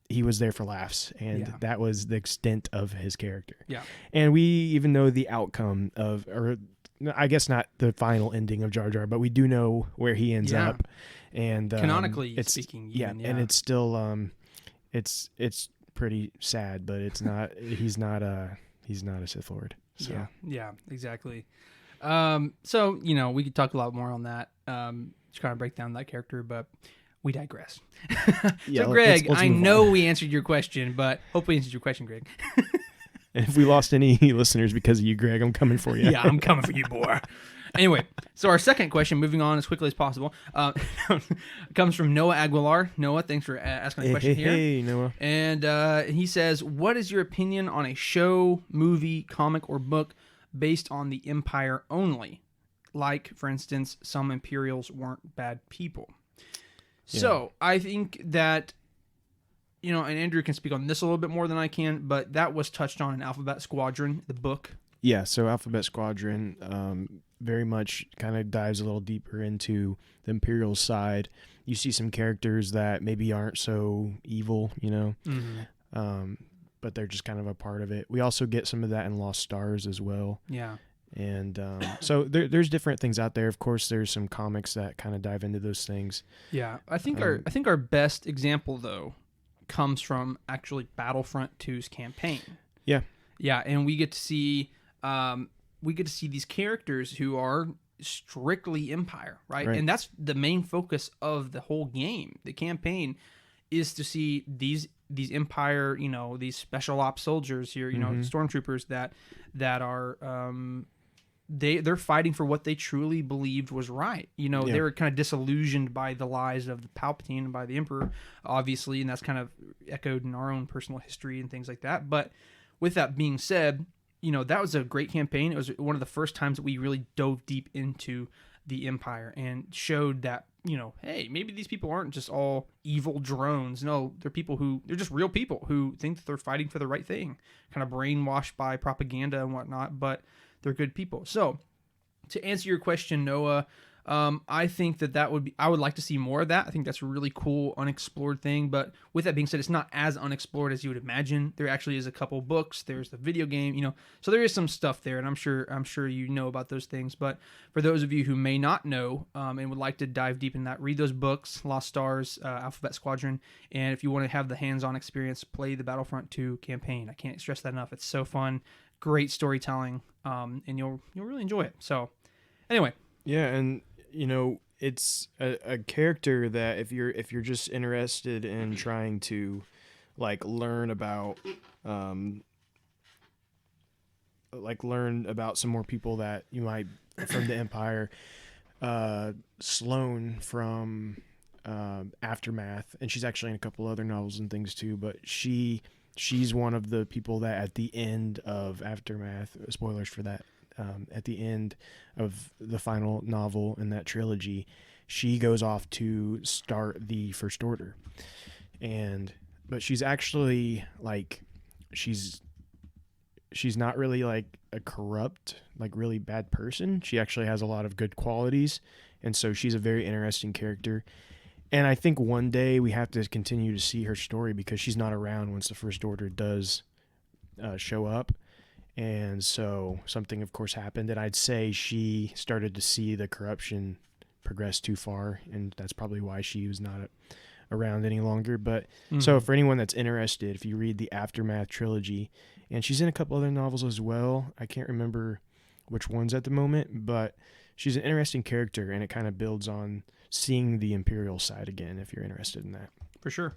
he was there for laughs, and that was the extent of his character. Yeah. And we even know the outcome of, or I guess not the final ending of Jar Jar, but we do know where he ends up. And canonically speaking, and it's still it's pretty sad, but it's not. He's not a Sith Lord. So. Yeah, exactly. So we could talk a lot more on that. To kind of break down that character, but we digress. So, Greg, let's I move know on. we answered your question, but hopefully answered your question, Greg. And if we lost any listeners because of you, Greg, I'm coming for you. Yeah, I'm coming for you, boy. Anyway, so our second question, moving on as quickly as possible, comes from Noah Aguilar. Noah, thanks for asking a question here. Hey, Noah. And he says, what is your opinion on a show, movie, comic, or book based on the Empire only? Like, for instance, some Imperials weren't bad people. Yeah. So I think that, and Andrew can speak on this a little bit more than I can, but that was touched on in Alphabet Squadron, the book. Yeah, so Alphabet Squadron very much kind of dives a little deeper into the Imperial side. You see some characters that maybe aren't so evil, but they're just kind of a part of it. We also get some of that in Lost Stars as well. Yeah. And so there's different things out there. Of course, there's some comics that kind of dive into those things. Yeah, I think our best example though comes from actually Battlefront 2's campaign. Yeah, yeah, and we get to see these characters who are strictly Empire, right? And that's the main focus of the whole game. The campaign is to see these Empire, these special ops soldiers here, stormtroopers that are they're fighting for what they truly believed was right. They were kind of disillusioned by the lies of the Palpatine and by the Emperor, obviously, and that's kind of echoed in our own personal history and things like that. But with that being said, that was a great campaign. It was one of the first times that we really dove deep into the Empire and showed that, hey, maybe these people aren't just all evil drones. No, they're just real people who think that they're fighting for the right thing, kind of brainwashed by propaganda and whatnot, but they're good people. So to answer your question, Noah, I think I would like to see more of that. I think that's a really cool, unexplored thing. But with that being said, it's not as unexplored as you would imagine. There actually is a couple books. There's the video game, so there is some stuff there, and I'm sure you know about those things. But for those of you who may not know and would like to dive deep in that, read those books, Lost Stars, Alphabet Squadron, and if you want to have the hands-on experience, play the Battlefront 2 campaign. I can't stress that enough. It's so fun, great storytelling, and you'll really enjoy it. So, anyway. Yeah, and it's a character that if you're just interested in trying to learn about some more people that you might from the Empire, Sloane from Aftermath, and she's actually in a couple other novels and things too, but she's one of the people that at the end of Aftermath, spoilers for that, at the end of the final novel in that trilogy, she goes off to start the First Order. But she's actually she's not really a corrupt, really bad person. She actually has a lot of good qualities. And so she's a very interesting character. And I think one day we have to continue to see her story because she's not around once the First Order does show up. And so something, of course, happened, and I'd say she started to see the corruption progress too far, and that's probably why she was not around any longer. But so for anyone that's interested, if you read the Aftermath trilogy, and she's in a couple other novels as well, I can't remember which ones at the moment, but she's an interesting character, and it kind of builds on seeing the Imperial side again, if you're interested in that. For sure.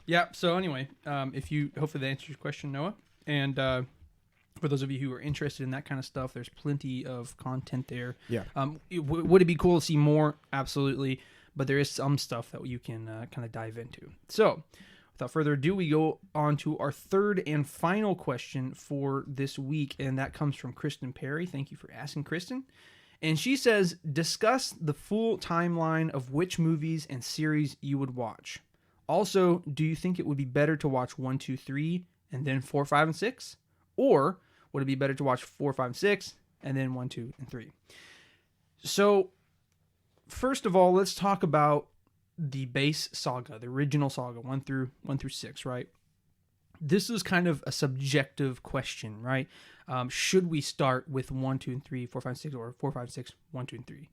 Yeah, so anyway, hopefully that answers your question, Noah, and for those of you who are interested in that kind of stuff, there's plenty of content there. Yeah. Would it be cool to see more? Absolutely. But there is some stuff that you can kind of dive into. So without further ado, we go on to our third and final question for this week, and that comes from Kristen Perry. Thank you for asking, Kristen. And she says, discuss the full timeline of which movies and series you would watch. Also, do you think it would be better to watch 1, 2, 3, and then 4, 5, and 6? Or would it be better to watch 4, 5, and 6, and then 1, 2, and 3? So, first of all, let's talk about the base saga, the original saga, 1 through 6, right? This is kind of a subjective question, right? Should we start with 1, 2, and 3, 4, 5, 6, or 4, 5, 6, 1, 2, and 3?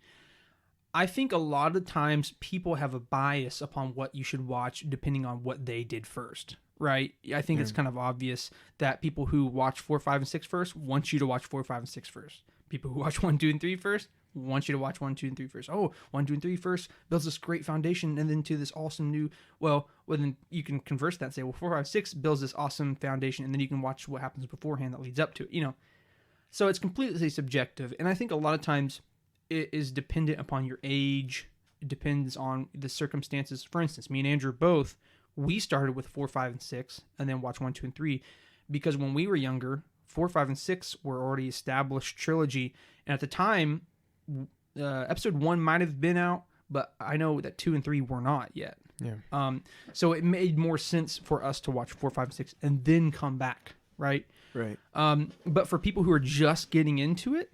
I think a lot of times people have a bias upon what you should watch depending on what they did first, right? I think it's kind of obvious that people who watch 4, 5, and 6 first want you to watch 4, 5, and 6 first. People who watch 1, 2, and 3 first want you to watch 1, 2, and 3 first. Oh, 1, 2, and 3 first builds this great foundation, and then to this awesome new. Well, then you can converse that and say, well, 4, 5, 6 builds this awesome foundation, and then you can watch what happens beforehand that leads up to it. So it's completely subjective, and I think a lot of times it is dependent upon your age. It depends on the circumstances. For instance, me and Andrew both, we started with 4, 5, and 6, and then watched 1, 2, and 3, because when we were younger, 4, 5, and 6 were already established trilogy, and at the time, episode 1 might have been out, but I know that 2 and 3 were not yet. Yeah. So it made more sense for us to watch 4, 5, and 6 and then come back, right? Right. But for people who are just getting into it,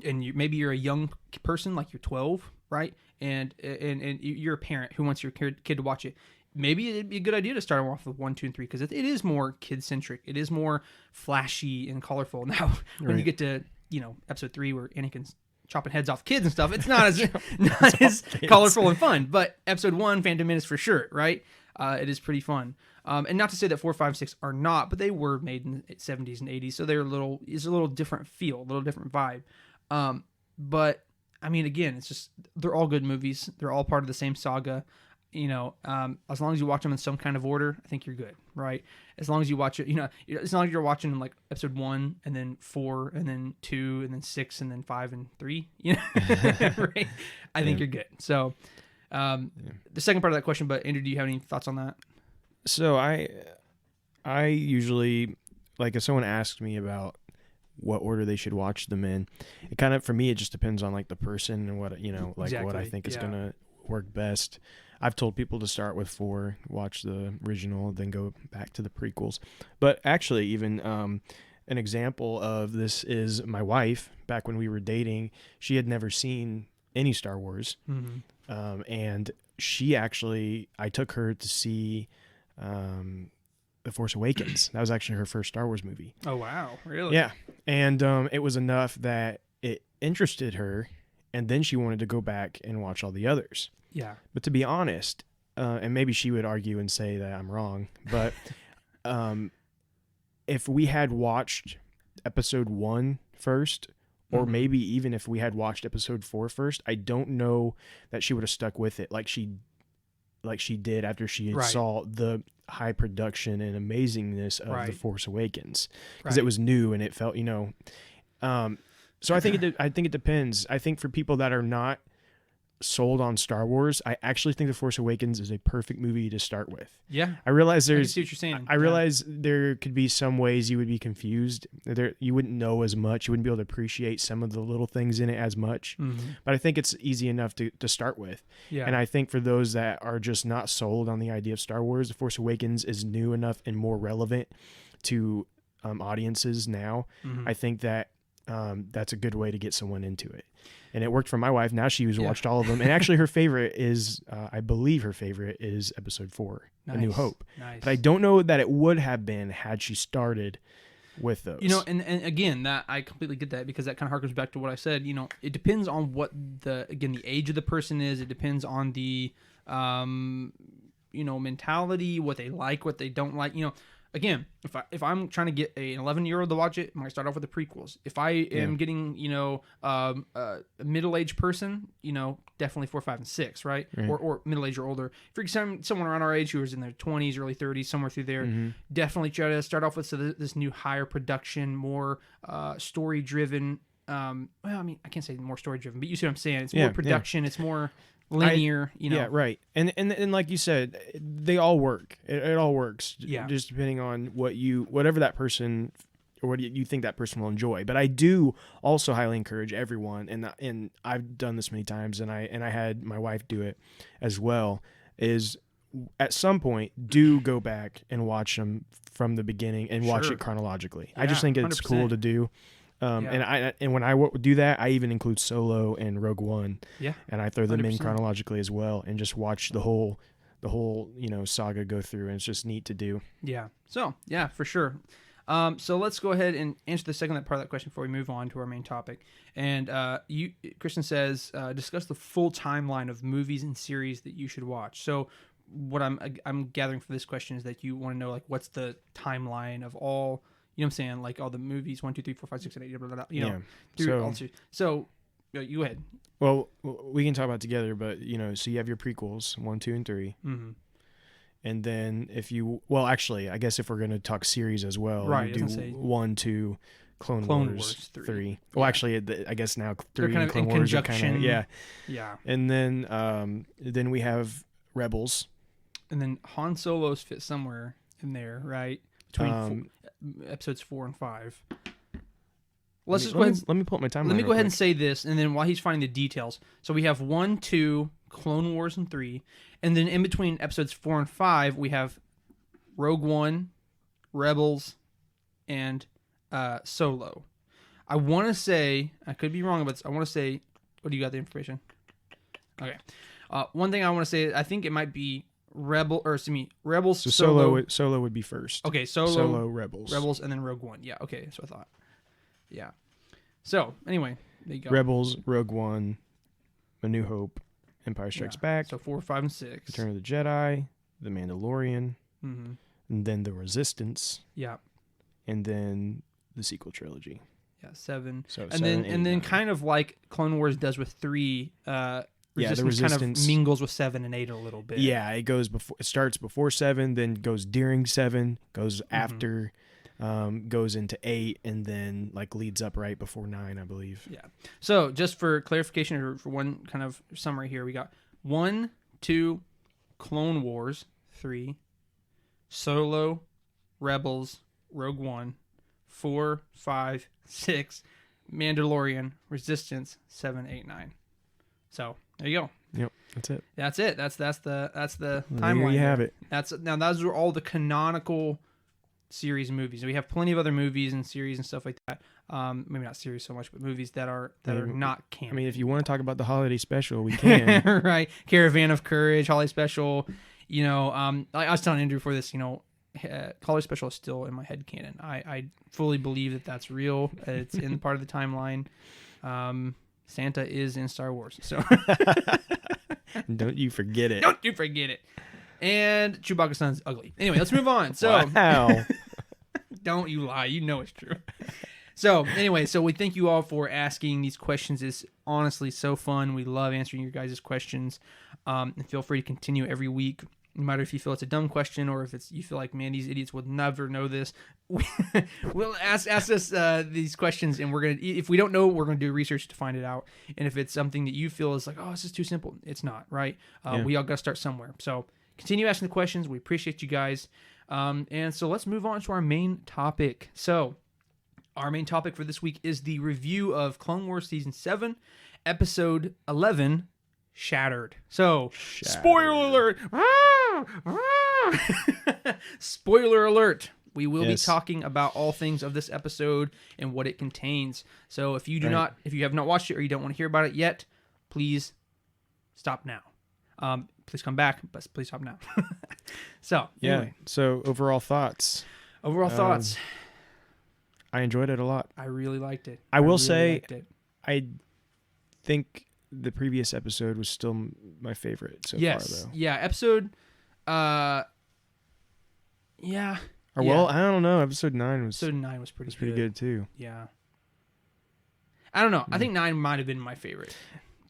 and maybe you're a young person, like you're 12, right? And you're a parent who wants your kid to watch it. Maybe it'd be a good idea to start off with 1, 2, and 3 because it is more kid-centric. It is more flashy and colorful. Now, when you get to episode 3 where Anakin's chopping heads off kids and stuff, it's not as colorful and fun. But episode 1, Phantom Menace for sure, right? It is pretty fun. And not to say that 4, 5, 6 are not, but they were made in the 70s and 80s, so they're a little different feel, a little different vibe. But I mean, again, it's just they're all good movies. They're all part of the same saga. As long as you watch them in some kind of order, I think you're good, right? As long as you watch it, as long as you're watching like episode 1 and then 4 and then 2 and then 6 and then 5 and 3, right? I think you're good. So, the second part of that question, but Andrew, do you have any thoughts on that? So I usually, like, if someone asks me about what order they should watch them in, it kind of, for me, it just depends on like the person and what, exactly. What I think is going to work best. I've told people to start with 4, watch the original, then go back to the prequels. But actually, even an example of this is my wife. Back when we were dating, she had never seen any Star Wars. Mm-hmm. And she actually, I took her to see The Force Awakens. That was actually her first Star Wars movie. Oh, wow. Really? Yeah. And it was enough that it interested her, and then she wanted to go back and watch all the others. Yeah. But to be honest, and maybe she would argue and say that I'm wrong, but if we had watched episode 1 first, or mm-hmm. maybe even if we had watched episode 4 first, I don't know that she would have stuck with it like she did after she saw the high production and amazingness of The Force Awakens, because it was new and it felt, so I think it depends. I think for people that are not sold on Star Wars, I actually think The Force Awakens is a perfect movie to start with. Yeah. I realize I can see what you're saying. I realize there could be some ways you would be confused. You wouldn't know as much. You wouldn't be able to appreciate some of the little things in it as much. Mm-hmm. But I think it's easy enough to start with. Yeah. And I think for those that are just not sold on the idea of Star Wars, The Force Awakens is new enough and more relevant to audiences now. Mm-hmm. I think that that's a good way to get someone into it. And it worked for my wife. Now she's watched all of them. And actually her favorite is, I believe her favorite is episode 4, A New Hope. Nice. But I don't know that it would have been had she started with those. And again, that I completely get that, because that kind of harkens back to what I said. It depends on what the age of the person is. It depends on the, mentality, what they like, what they don't like. Again, if I'm trying to get an 11-year-old to watch it, I'm gonna start off with the prequels. If I am getting a middle-aged person, definitely 4, 5, and 6, right? Or middle-aged or older. If you're someone around our age who is in their 20s, early 30s, somewhere through there, mm-hmm. definitely try to start off with this new higher production, more story-driven. I can't say more story-driven, but you see what I'm saying. It's more production. It's more linear. Yeah, right. And like you said, they all work. It all works. Yeah. Just depending on whatever that person or what you think that person will enjoy. But I do also highly encourage everyone, and I've done this many times, and I had my wife do it as well. Is at some point do go back and watch them from the beginning and watch it chronologically. Yeah, I just think it's 100%. cool to do. And when I do that, I even include Solo and Rogue One. Yeah, and I throw them 100%. in chronologically as well, and just watch the whole saga go through, and it's just neat to do. Yeah. So yeah, for sure. So let's go ahead and answer the second part of that question before we move on to our main topic. And Kristen says, discuss the full timeline of movies and series that you should watch. So what I'm gathering for this question is that you want to know, like, what's the timeline of all, you know what I'm saying, like all the movies 1, 2, 3, 4, 5, 6, and 8, blah, blah, blah, you know, through all series. So you go ahead. Well, we can talk about it together, but so you have your prequels 1, 2, and 3. Mm-hmm. And then actually, I guess if we're going to talk series as well, right, you do 1, 2, Clone Wars 3. Well, actually, I guess now 3 and Clone Wars are kind of, yeah. And then we have Rebels. And then Han Solo's fit somewhere in there, right? Between episodes 4 and 5. Let me pull up my timeline. Let me go ahead and say this, and then while he's finding the details. So we have 1, 2, Clone Wars, and 3. And then in between episodes 4 and 5, we have Rogue One, Rebels, and Solo. I want to say, I could be wrong, but I want to say, what do you got the information? Okay. One thing I want to say, I think it might be Rebels, so Solo. Solo would be first. Okay, Solo, Rebels, and then Rogue One. Yeah, okay, that's what I thought. Yeah. So, anyway, there you go. Rebels, Rogue One, A New Hope, Empire Strikes Back. So 4, 5, and 6. Return of the Jedi, The Mandalorian, Mm-hmm. and then The Resistance. Yeah. And then the sequel trilogy. Yeah, 7. So and 7, then 8, and then 9. kind of like Clone Wars does with 3. The Resistance kind of mingles with 7 and 8 a little bit. Yeah, it starts before 7, then goes during 7, goes after, goes into 8, and then like leads up right before 9, I believe. Yeah. So just for clarification, or for one kind of summary here, we got 1, 2, Clone Wars 3, Solo, Rebels, Rogue One, 4, 5, 6, Mandalorian, Resistance, 7, 8, 9. So there you go. Yep, that's it. That's it. That's the timeline. There you have it. Now those are all the canonical series and movies. We have plenty of other movies and series and stuff like that. Maybe not series so much, but movies that are not canon. I mean, if you want to talk about the holiday special, we can. Right, Caravan of Courage, holiday special. I was telling Andrew for this. Holiday special is still in my head canon. I fully believe that that's real. It's in part of the timeline. Santa is in Star Wars, so don't you forget it. Don't you forget it. And Chewbacca's son's ugly. Anyway, let's move on. So, wow. Don't you lie. You know it's true. So, anyway, we thank you all for asking these questions. It's honestly so fun. We love answering your guys' questions. And feel free to continue every week. No matter if you feel it's a dumb question or if you feel like, man, these idiots would never know this. We'll ask us these questions, and if we don't know, we're gonna do research to find it out. And if it's something that you feel is like, oh, this is too simple, it's not, right? We all gotta start somewhere. So continue asking the questions. We appreciate you guys. And so let's move on to our main topic. So our main topic for this week is the review of Clone Wars Season 7, Episode 11, Shattered. So, spoiler alert! Spoiler alert! We will be talking about all things of this episode and what it contains. So if you if you have not watched it or you don't want to hear about it yet, please stop now. Please come back, but please stop now. So anyway. So overall thoughts. I enjoyed it a lot. I really liked it. I will say, I think the previous episode was still my favorite so far, though. Yeah, episode... I don't know. Episode 9 was pretty good too. Yeah. I don't know. I think 9 might have been my favorite.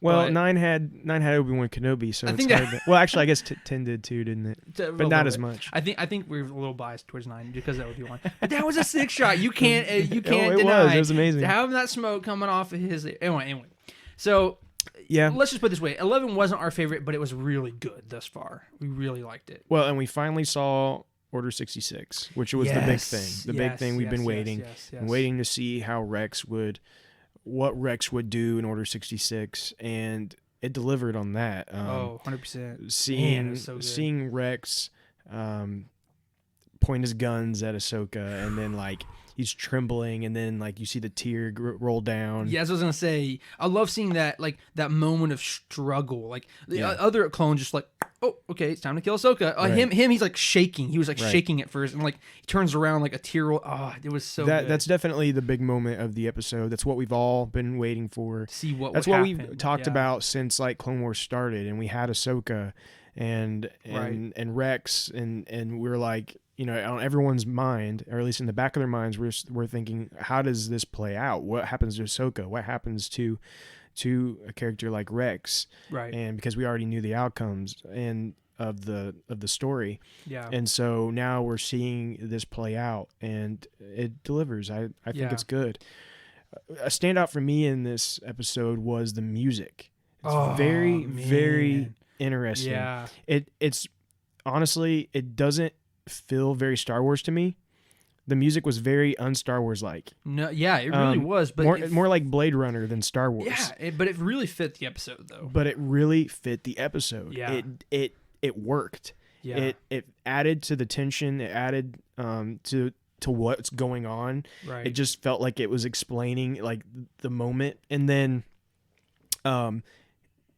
Well, 9 had Obi-Wan Kenobi, so it's hard to... Well, actually, I guess 10 did too, didn't it? But not as much. I think we're a little biased towards 9 because of Obi-Wan. But that was a sick shot. You can't It deny. was amazing. Having that smoke coming off of his... Anyway. So, Yeah. Let's just put it this way: 11 wasn't our favorite, but it was really good thus far. We really liked it. Well, and we finally saw Order 66, which was the big thing. The big thing we've been waiting, waiting to see how what Rex would do in Order 66, and it delivered on that. 100%. Seeing Rex point his guns at Ahsoka, and then like he's trembling, and then like you see the tear roll down. Yeah, as I was gonna say, I love seeing that, like that moment of struggle. Like the other clone just like, oh, okay, it's time to kill Ahsoka. Right. Him, he's like shaking. He was like shaking at first, and like he turns around like a tear roll. Oh, it was so good. That's definitely the big moment of the episode. That's what we've all been waiting for. See what That's would what happen. we've talked about since like Clone Wars started, and we had Ahsoka and Rex, and we're like, you know, on everyone's mind, or at least in the back of their minds, we're thinking, how does this play out? What happens to Ahsoka? What happens to a character like Rex? Right. And because we already knew the outcomes and of the story. Yeah. And so now we're seeing this play out, and it delivers. I think it's good. A standout for me in this episode was the music. It's very interesting. Yeah. It's honestly, it doesn't feel very Star Wars to me. The music was very un-Star Wars like. No, yeah, it really was, but more like Blade Runner than Star Wars. Yeah, but it really fit the episode though. But it really fit the episode. Yeah. It worked. Yeah. It added to the tension. It added to what's going on. Right. It just felt like it was explaining like the moment, and then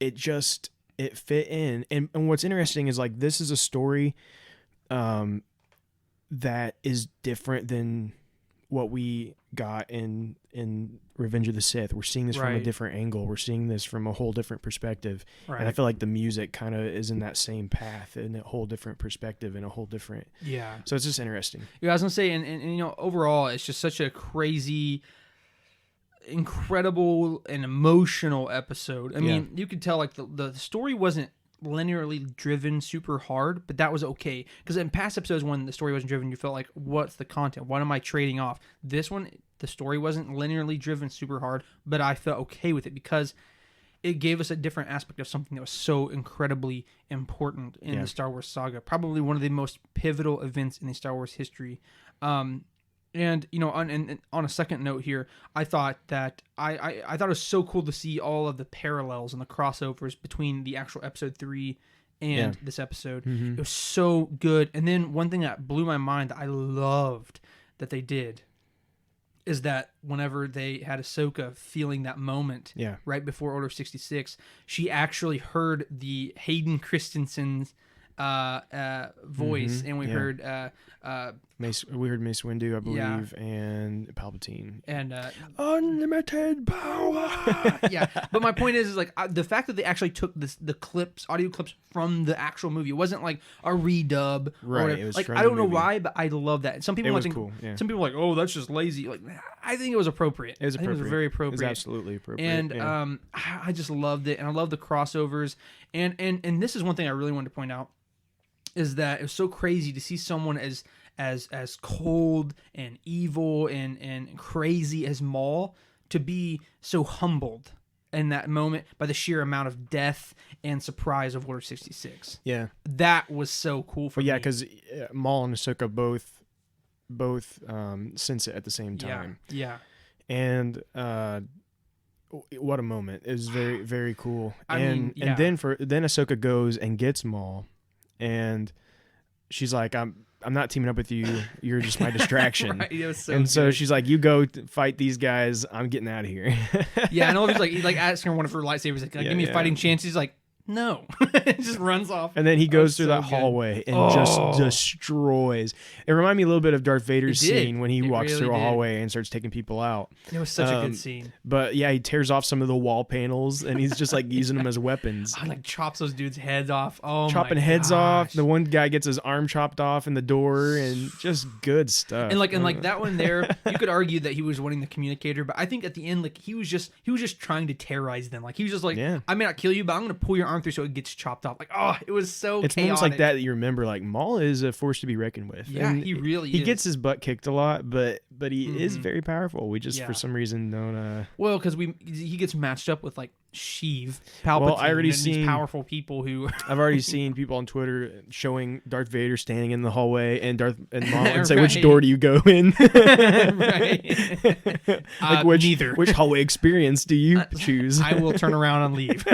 it fit in. And what's interesting is like this is a story that is different than what we got in Revenge of the Sith. We're seeing this from a different angle. We're seeing this from a whole different perspective. Right. And I feel like the music kind of is in that same path, in a whole different perspective, and a whole different. Yeah. So it's just interesting. Yeah, I was gonna say, and you know, overall, it's just such a crazy, incredible, and emotional episode. I mean, you could tell like the story wasn't linearly driven super hard, but that was okay, because in past episodes when the story wasn't driven, you felt like, what's the content, what am I trading off? This one, the story wasn't linearly driven super hard, but I felt okay with it because it gave us a different aspect of something that was so incredibly important in the Star Wars saga, probably one of the most pivotal events in the Star Wars history. And you know, on a second note here, I thought that I thought it was so cool to see all of the parallels and the crossovers between the actual episode 3 and this episode. Mm-hmm. It was so good. And then one thing that blew my mind that I loved that they did is that whenever they had Ahsoka feeling that moment right before Order 66, she actually heard the Hayden Christensen's voice, and we heard Mace Windu, I believe, and Palpatine, and unlimited power. But my point is like the fact that they actually took the audio clips from the actual movie. It wasn't like a redub, right? It was like I don't know why, but I love that. Some people think, cool. Some people are like, oh, that's just lazy. Like I think it was appropriate. It was appropriate. It was very appropriate. It was absolutely appropriate. And I just loved it, and I love the crossovers. And this is one thing I really wanted to point out, is that it was so crazy to see someone as cold and evil and crazy as Maul to be so humbled in that moment by the sheer amount of death and surprise of Order 66. Yeah, that was so cool for me. Yeah, because Maul and Ahsoka both sense it at the same time. Yeah. And what a moment! It was very, very cool. And then Ahsoka goes and gets Maul, and she's like, I'm not teaming up with you. You're just my distraction. Right, it was so and good. So she's like, you go fight these guys. I'm getting out of here. Yeah, and all he's like asking her one of her lightsabers, like, give me a fighting chance. He's like, no. It just runs off. And then he goes through that hallway and just destroys. It reminded me a little bit of Darth Vader's scene when he walks through a hallway and starts taking people out. It was such a good scene. But yeah, he tears off some of the wall panels and he's just like using them as weapons. Like chops those dudes' heads off. Oh, chopping heads off. The one guy gets his arm chopped off in the door, and just good stuff. And like that one there, you could argue that he was winning the communicator, but I think at the end, like he was just trying to terrorize them. Like he was just like, I may not kill you, but I'm gonna pull your arm through so it gets chopped off. Like, oh, it was so it's chaotic. Moments like that you remember, like Maul is a force to be reckoned with. Yeah, and he really is. He gets his butt kicked a lot, but he is very powerful. We just for some reason don't well, because he gets matched up with like Sheev, Palpatine, Well, I already and seen these powerful people who. I've already seen people on Twitter showing Darth Vader standing in the hallway, and Maul would say, Right. "Which door do you go in?" Right. Like Neither. which hallway experience do you choose? I will turn around and leave.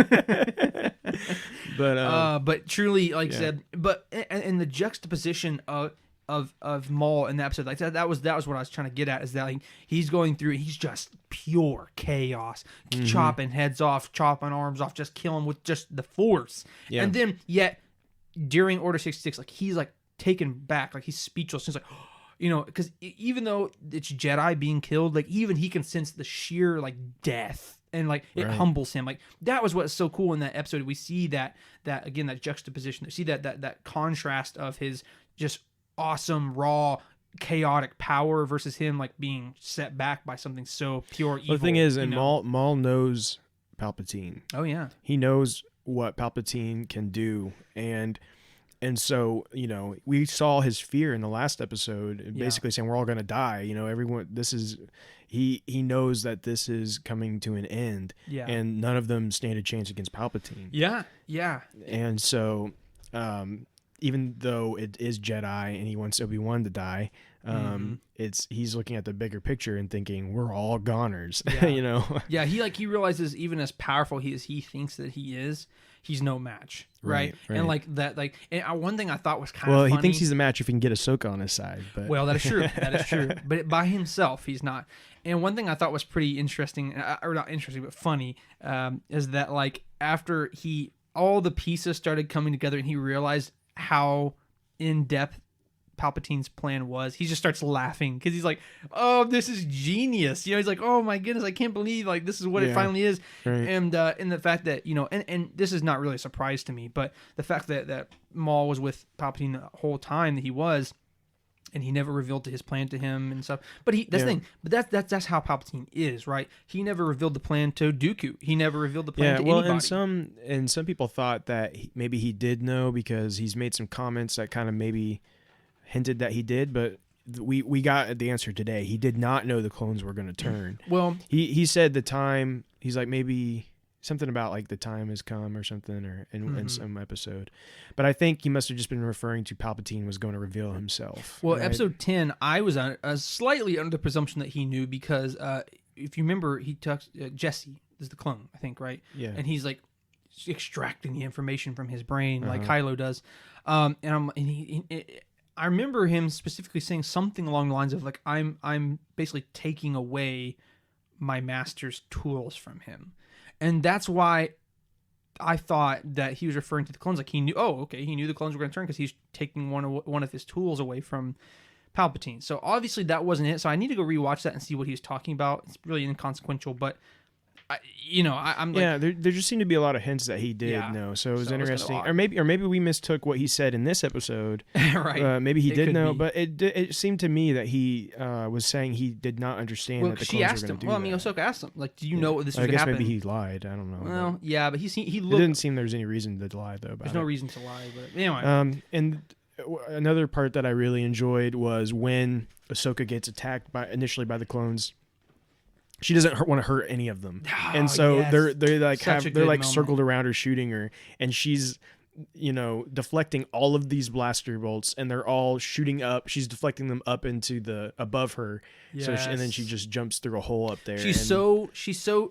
But truly, like I said, but and the juxtaposition of Maul in the episode, like that was what I was trying to get at, is that like he's going through, he's just pure chaos, chopping heads off, chopping arms off, just killing with just the Force. Yeah. And then yet during Order 66, like he's like taken back, like he's speechless. He's like, you know, because even though it's Jedi being killed, like even he can sense the sheer like death. And like it humbles him. Like that was what's so cool in that episode. We see that again, that juxtaposition. We see that contrast of his just awesome, raw, chaotic power versus him like being set back by something so pure evil. The thing is, and know? Maul knows Palpatine. Oh yeah, he knows what Palpatine can do, and so, you know, we saw his fear in the last episode, basically saying we're all going to die. You know, everyone, this is, he knows that this is coming to an end, and none of them stand a chance against Palpatine. Yeah. And so, even though it is Jedi and he wants Obi-Wan to die, he's looking at the bigger picture and thinking we're all goners. You know. Yeah, he realizes even as powerful he thinks that he is, he's no match, right? And like that, like, and one thing I thought was kind of funny. Well, he thinks he's a match if he can get Ahsoka on his side. But well, that is true. That is true. But by himself, he's not. And one thing I thought was pretty interesting, or not interesting, but funny, is that like after all the pieces started coming together and he realized how in depth Palpatine's plan was, he just starts laughing because he's like, "Oh, this is genius!" You know, he's like, "Oh my goodness, I can't believe like this is what it finally is." And the fact that, you know, and this is not really a surprise to me, but the fact that Maul was with Palpatine the whole time that he was, and he never revealed his plan to him and stuff. But that's the thing. But that's how Palpatine is, right? He never revealed the plan to Dooku. He never revealed the plan to anybody. And some people thought that maybe he did know because he's made some comments that kind of maybe hinted that he did, but we got the answer today. He did not know the clones were going to turn. Well, he said the time. He's like, maybe something about like the time has come or something, or in some episode. But I think he must have just been referring to Palpatine was going to reveal himself. Well, episode 10, I was slightly under the presumption that he knew because if you remember, he talks Jesse is the clone, I think, right? Yeah. And he's like extracting the information from his brain like Kylo does. I remember him specifically saying something along the lines of like, I'm basically taking away my master's tools from him. And that's why I thought that he was referring to the clones. Like he knew, he knew the clones were going to turn because he's taking one of his tools away from Palpatine. So obviously that wasn't it. So I need to go rewatch that and see what he was talking about. It's really inconsequential, but I'm like, there just seemed to be a lot of hints that he did know. So it was interesting. Or maybe we mistook what he said in this episode. Right. Maybe he did know, but it seemed to me that he was saying he did not understand that the clones were going to do that. Well, I mean, Ahsoka asked him, like, do you know what this was going to happen? I guess maybe he lied. I don't know. Well, yeah, but he looked. It didn't seem there was any reason to lie though. There's no reason to lie, but anyway. And another part that I really enjoyed was when Ahsoka gets attacked initially by the clones. She doesn't want to hurt any of them, and so they're like circled around her, shooting her, and she's, you know, deflecting all of these blaster bolts, and they're all shooting up. She's deflecting them up into the above her, and then she just jumps through a hole up there. She's so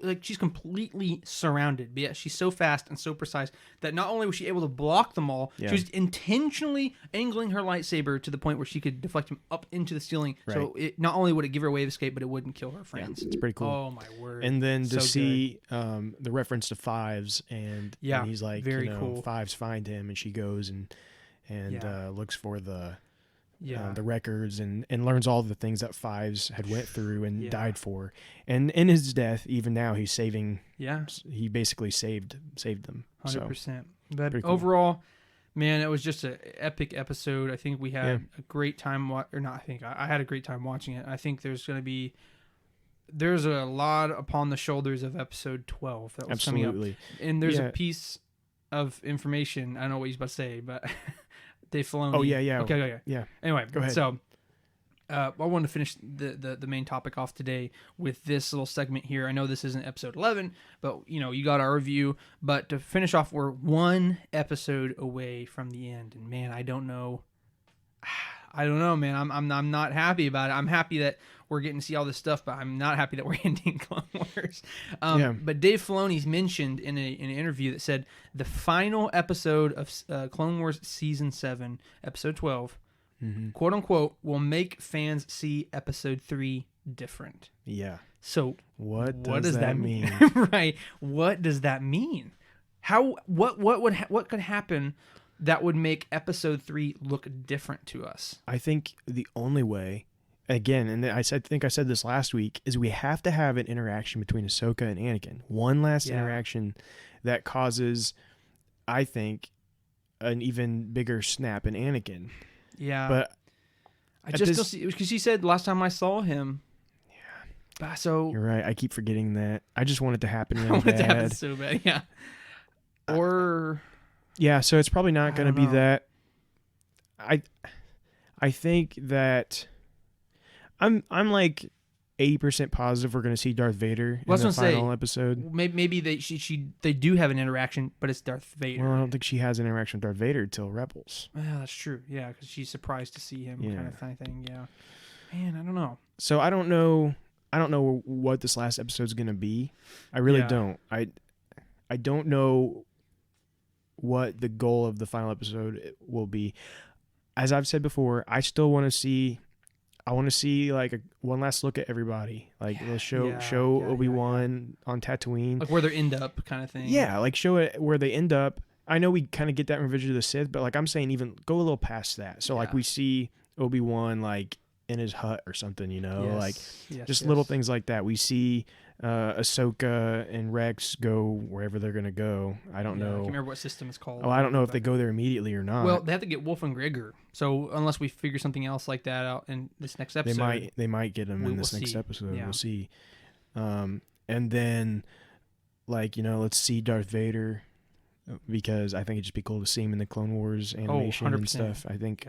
like she's completely surrounded, but yeah, she's so fast and so precise that not only was she able to block them all, she was intentionally angling her lightsaber to the point where she could deflect him up into the ceiling. Right. So it not only would it give her a way of escape, but it wouldn't kill her friends. It's pretty cool. Oh my word! And then to see the reference to Fives, and he's like, very cool. Fives find him, and she goes and looks for the records and learns all the things that Fives had went through and died for. And in his death, even now, he's saving. Yeah, he basically saved them. 100%. But cool. Overall, man, it was just an epic episode. I think we had a great time. I had a great time watching it. I think there's a lot upon the shoulders of episode 12 that was coming up. And there's a piece of information. I don't know what he's about to say, but Dave Filoni. Oh, yeah. Okay. Yeah. Anyway, go ahead. So I want to finish the main topic off today with this little segment here. I know this isn't episode 11, but you got our review. But to finish off, we're one episode away from the end, and man, I don't know, man. I'm not happy about it. I'm happy that we're getting to see all this stuff, but I'm not happy that we're ending Clone Wars. But Dave Filoni's mentioned in an interview that said the final episode of Clone Wars Season 7, Episode 12, quote unquote, will make fans see Episode 3 different. Yeah. So what does that mean? Right. What does that mean? What could happen that would make Episode 3 look different to us? I think the only way, again, and I think I said this last week, is we have to have an interaction between Ahsoka and Anakin. One last interaction that causes, I think, an even bigger snap in Anakin. Yeah. But I just don't see, because he said last time I saw him. Yeah. So you're right. I keep forgetting that. I just want it to happen really I want it to happen bad. so bad. Yeah. Or yeah, so it's probably not going to be know. that. I think that I'm like 80% positive we're going to see Darth Vader in the final episode. Maybe they do have an interaction, but it's Darth Vader. Well, I don't think she has an interaction with Darth Vader till Rebels. Well, that's true. Yeah, because she's surprised to see him, kind of thing. Yeah. Man, I don't know. So I don't know what this last episode's going to be. I really don't. I don't know what the goal of the final episode will be. As I've said before, I still want to see. I want to see like one last look at everybody. Like let's show Obi-Wan on Tatooine, like where they end up, kind of thing. Yeah, like show it where they end up. I know we kind of get that in Revenge of the Sith, but like I'm saying, even go a little past that. So like we see Obi-Wan like in his hut or something, just little things like that. We see Ahsoka and Rex go wherever they're gonna go. I don't know. I can't remember what system it's called. Oh, I don't know if they go there immediately or not. Well, they have to get Wolf and Gregor. So unless we figure something else like that out in this next episode, they might get them in this next episode. Yeah. We'll see. And then, let's see Darth Vader, because I think it'd just be cool to see him in the Clone Wars animation and stuff. I think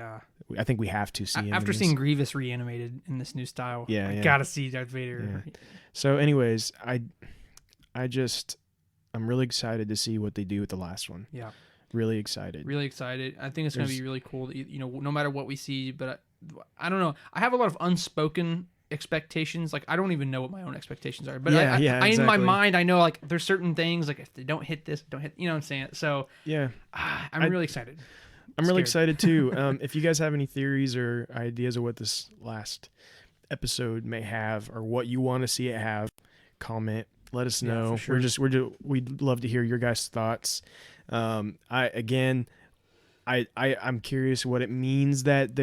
we have to see him. After seeing Grievous reanimated in this new style, I gotta see Darth Vader. Yeah. So, anyways, I'm really excited to see what they do with the last one. Yeah, really excited. Really excited. I think it's gonna be really cool. No matter what we see, but I don't know. I have a lot of unspoken expectations. Like I don't even know what my own expectations are, but exactly. In my mind I know like there's certain things like if they don't hit this, don't hit, what I'm saying. So I'm really excited. I'm really excited too. If you guys have any theories or ideas of what this last episode may have or what you want to see it have, comment, let us know. For sure. We'd love to hear your guys' thoughts. I'm curious what it means that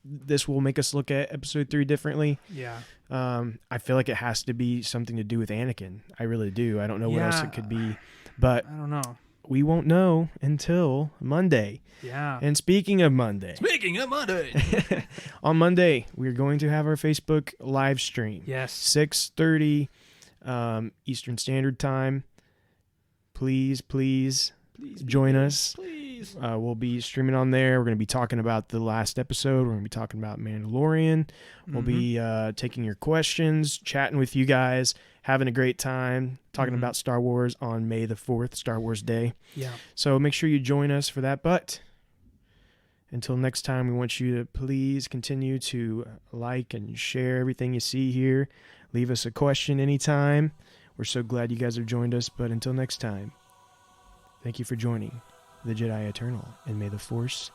this will make us look at episode 3 differently. Yeah. I feel like it has to be something to do with Anakin. I really do. I don't know what else it could be, but I don't know. We won't know until Monday. Yeah. And speaking of Monday. On Monday, we're going to have our Facebook live stream. Yes. 6:30 Eastern Standard Time. Please join us. Please. We'll be streaming on there. We're going to be talking about the last episode. We're going to be talking about Mandalorian. We'll be taking your questions, chatting with you guys, having a great time, talking about Star Wars on May the 4th, Star Wars Day. Yeah. So make sure you join us for that. But until next time, we want you to please continue to like and share everything you see here. Leave us a question anytime. We're so glad you guys have joined us. But until next time, thank you for joining the Jedi Eternal, and may the Force